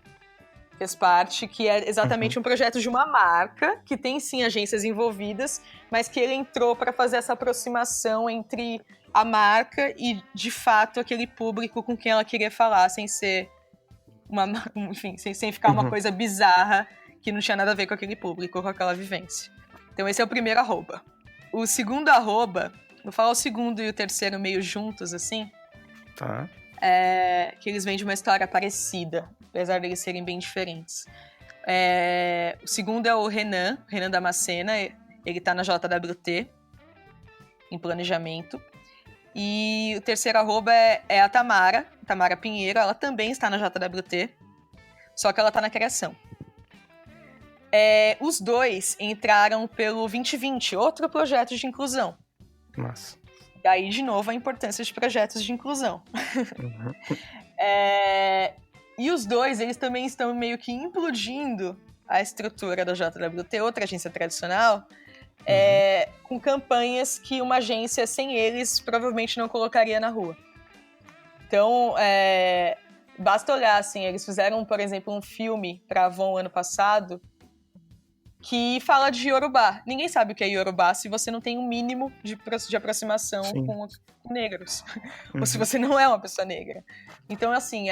fez parte, que é exatamente um projeto de uma marca, que tem sim agências envolvidas, mas que ele entrou para fazer essa aproximação entre a marca e, de fato, aquele público com quem ela queria falar, sem ser sem ficar uma coisa bizarra que não tinha nada a ver com aquele público, com aquela vivência. Então esse é o primeiro arroba. O segundo arroba, vou falar o segundo e o terceiro meio juntos, assim. Tá. Que eles vêm de uma história parecida, apesar de eles serem bem diferentes. O segundo é o Renan Damascena, ele tá na JWT, em planejamento. E o terceiro arroba é a Tamara Pinheiro, ela também está na JWT, só que ela está na criação. Os dois entraram pelo 2020, outro projeto de inclusão. Massa. Daí, de novo, a importância de projetos de inclusão. E os dois, eles também estão meio que implodindo a estrutura da JWT, outra agência tradicional, com campanhas que uma agência sem eles provavelmente não colocaria na rua. Então, basta olhar, assim, eles fizeram, por exemplo, um filme para Avon ano passado que fala de Yorubá. Ninguém sabe o que é Yorubá se você não tem um mínimo de aproximação com negros. Ou se você não é uma pessoa negra. Então, assim,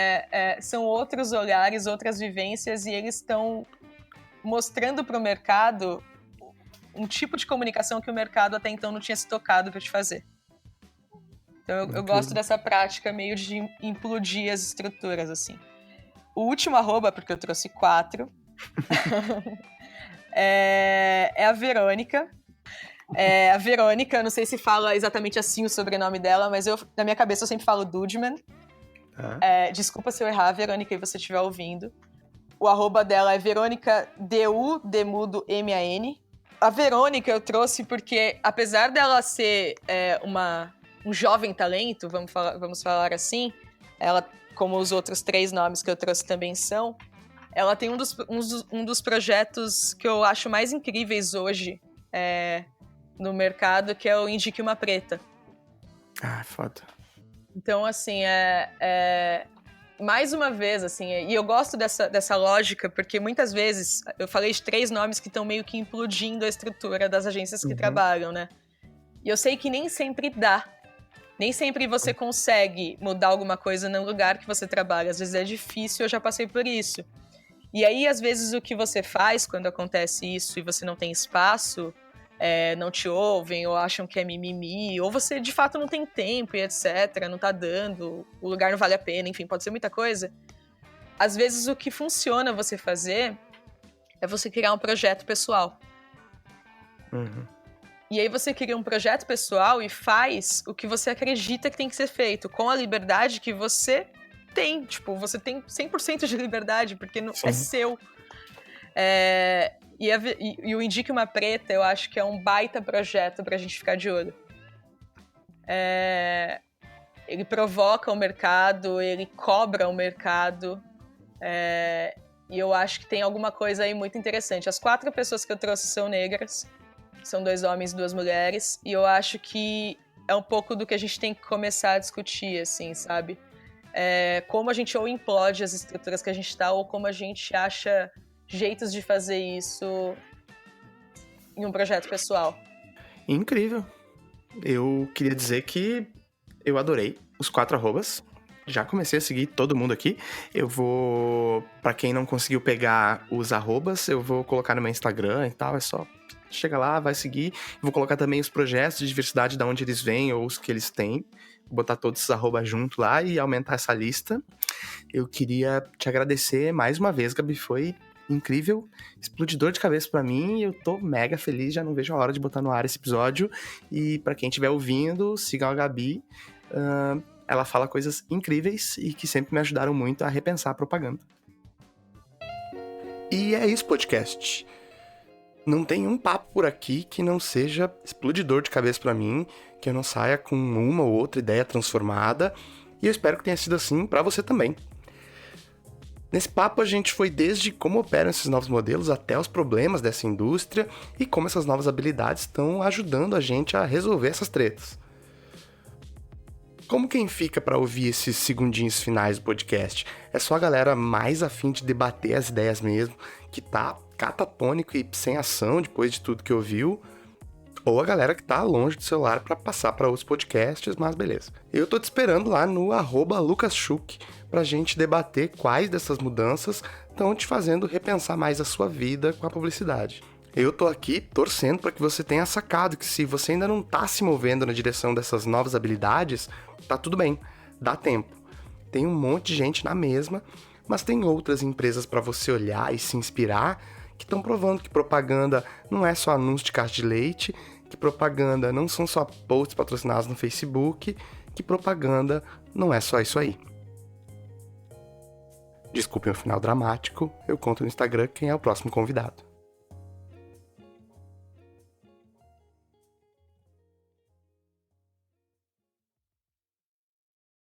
são outros olhares, outras vivências, e eles estão mostrando para o mercado um tipo de comunicação que o mercado até então não tinha se tocado para te fazer. Então, eu gosto dessa prática meio de implodir as estruturas, assim. O último arroba, porque eu trouxe 4, é a Verônica. A Verônica, eu não sei se fala exatamente assim o sobrenome dela, mas na minha cabeça eu sempre falo Dudman. Desculpa se eu errar, Verônica, e você estiver ouvindo. O arroba dela é Verônica D-U, Demudo M-A-N. A Verônica eu trouxe porque, apesar dela ser um jovem talento, vamos falar assim, ela, como os outros 3 nomes que eu trouxe também são, ela tem um dos projetos que eu acho mais incríveis hoje no mercado, que é o Indique uma Preta. Foda. Então, assim, mais uma vez, assim, e eu gosto dessa lógica, porque muitas vezes, eu falei de 3 nomes que estão meio que implodindo a estrutura das agências que trabalham, né? E eu sei que nem sempre dá. Nem sempre você consegue mudar alguma coisa no lugar que você trabalha. Às vezes é difícil, eu já passei por isso. E aí, às vezes, o que você faz quando acontece isso e você não tem espaço, não te ouvem ou acham que é mimimi, ou você, de fato, não tem tempo e etc., não tá dando, o lugar não vale a pena, enfim, pode ser muita coisa. Às vezes, o que funciona você fazer é você criar um projeto pessoal. E aí você cria um projeto pessoal e faz o que você acredita que tem que ser feito, com a liberdade que você tem. Tipo, você tem 100% de liberdade, porque é seu. E o Indique uma Preta, eu acho que é um baita projeto pra gente ficar de olho. Ele provoca o mercado, ele cobra o mercado, e eu acho que tem alguma coisa aí muito interessante. As 4 pessoas que eu trouxe são negras, são 2 homens e 2 mulheres, e eu acho que é um pouco do que a gente tem que começar a discutir, assim, sabe? Como a gente ou implode as estruturas que a gente tá, ou como a gente acha jeitos de fazer isso em um projeto pessoal. Incrível. Eu queria dizer que eu adorei os 4 arrobas. Já comecei a seguir todo mundo aqui. Eu vou... Pra quem não conseguiu pegar os arrobas, eu vou colocar no meu Instagram e tal. É só... Chega lá, vai seguir. Vou colocar também os projetos de diversidade, de onde eles vêm ou os que eles têm. Vou botar todos esses arrobas junto lá e aumentar essa lista. Eu queria te agradecer mais uma vez, Gabi. Foi incrível, explodidor de cabeça pra mim, e eu tô mega feliz, já não vejo a hora de botar no ar esse episódio. E pra quem estiver ouvindo, sigam a Gabi. Ela fala coisas incríveis e que sempre me ajudaram muito a repensar a propaganda. E é isso, podcast. Não tem um papo por aqui que não seja explodidor de cabeça pra mim, que eu não saia com uma ou outra ideia transformada, e eu espero que tenha sido assim pra você também. Nesse papo a gente foi desde como operam esses novos modelos até os problemas dessa indústria e como essas novas habilidades estão ajudando a gente a resolver essas tretas. Como quem fica para ouvir esses segundinhos finais do podcast? É só a galera mais afim de debater as ideias mesmo, que tá catatônico e sem ação depois de tudo que ouviu, ou a galera que tá longe do celular para passar para outros podcasts, mas beleza. Eu tô te esperando lá no @LucasSchuch pra gente debater quais dessas mudanças estão te fazendo repensar mais a sua vida com a publicidade. Eu tô aqui torcendo para que você tenha sacado que se você ainda não tá se movendo na direção dessas novas habilidades, tá tudo bem, dá tempo. Tem um monte de gente na mesma, mas tem outras empresas para você olhar e se inspirar que estão provando que propaganda não é só anúncio de caixa de leite, que propaganda não são só posts patrocinados no Facebook, que propaganda não é só isso aí. Desculpem o final dramático, eu conto no Instagram quem é o próximo convidado.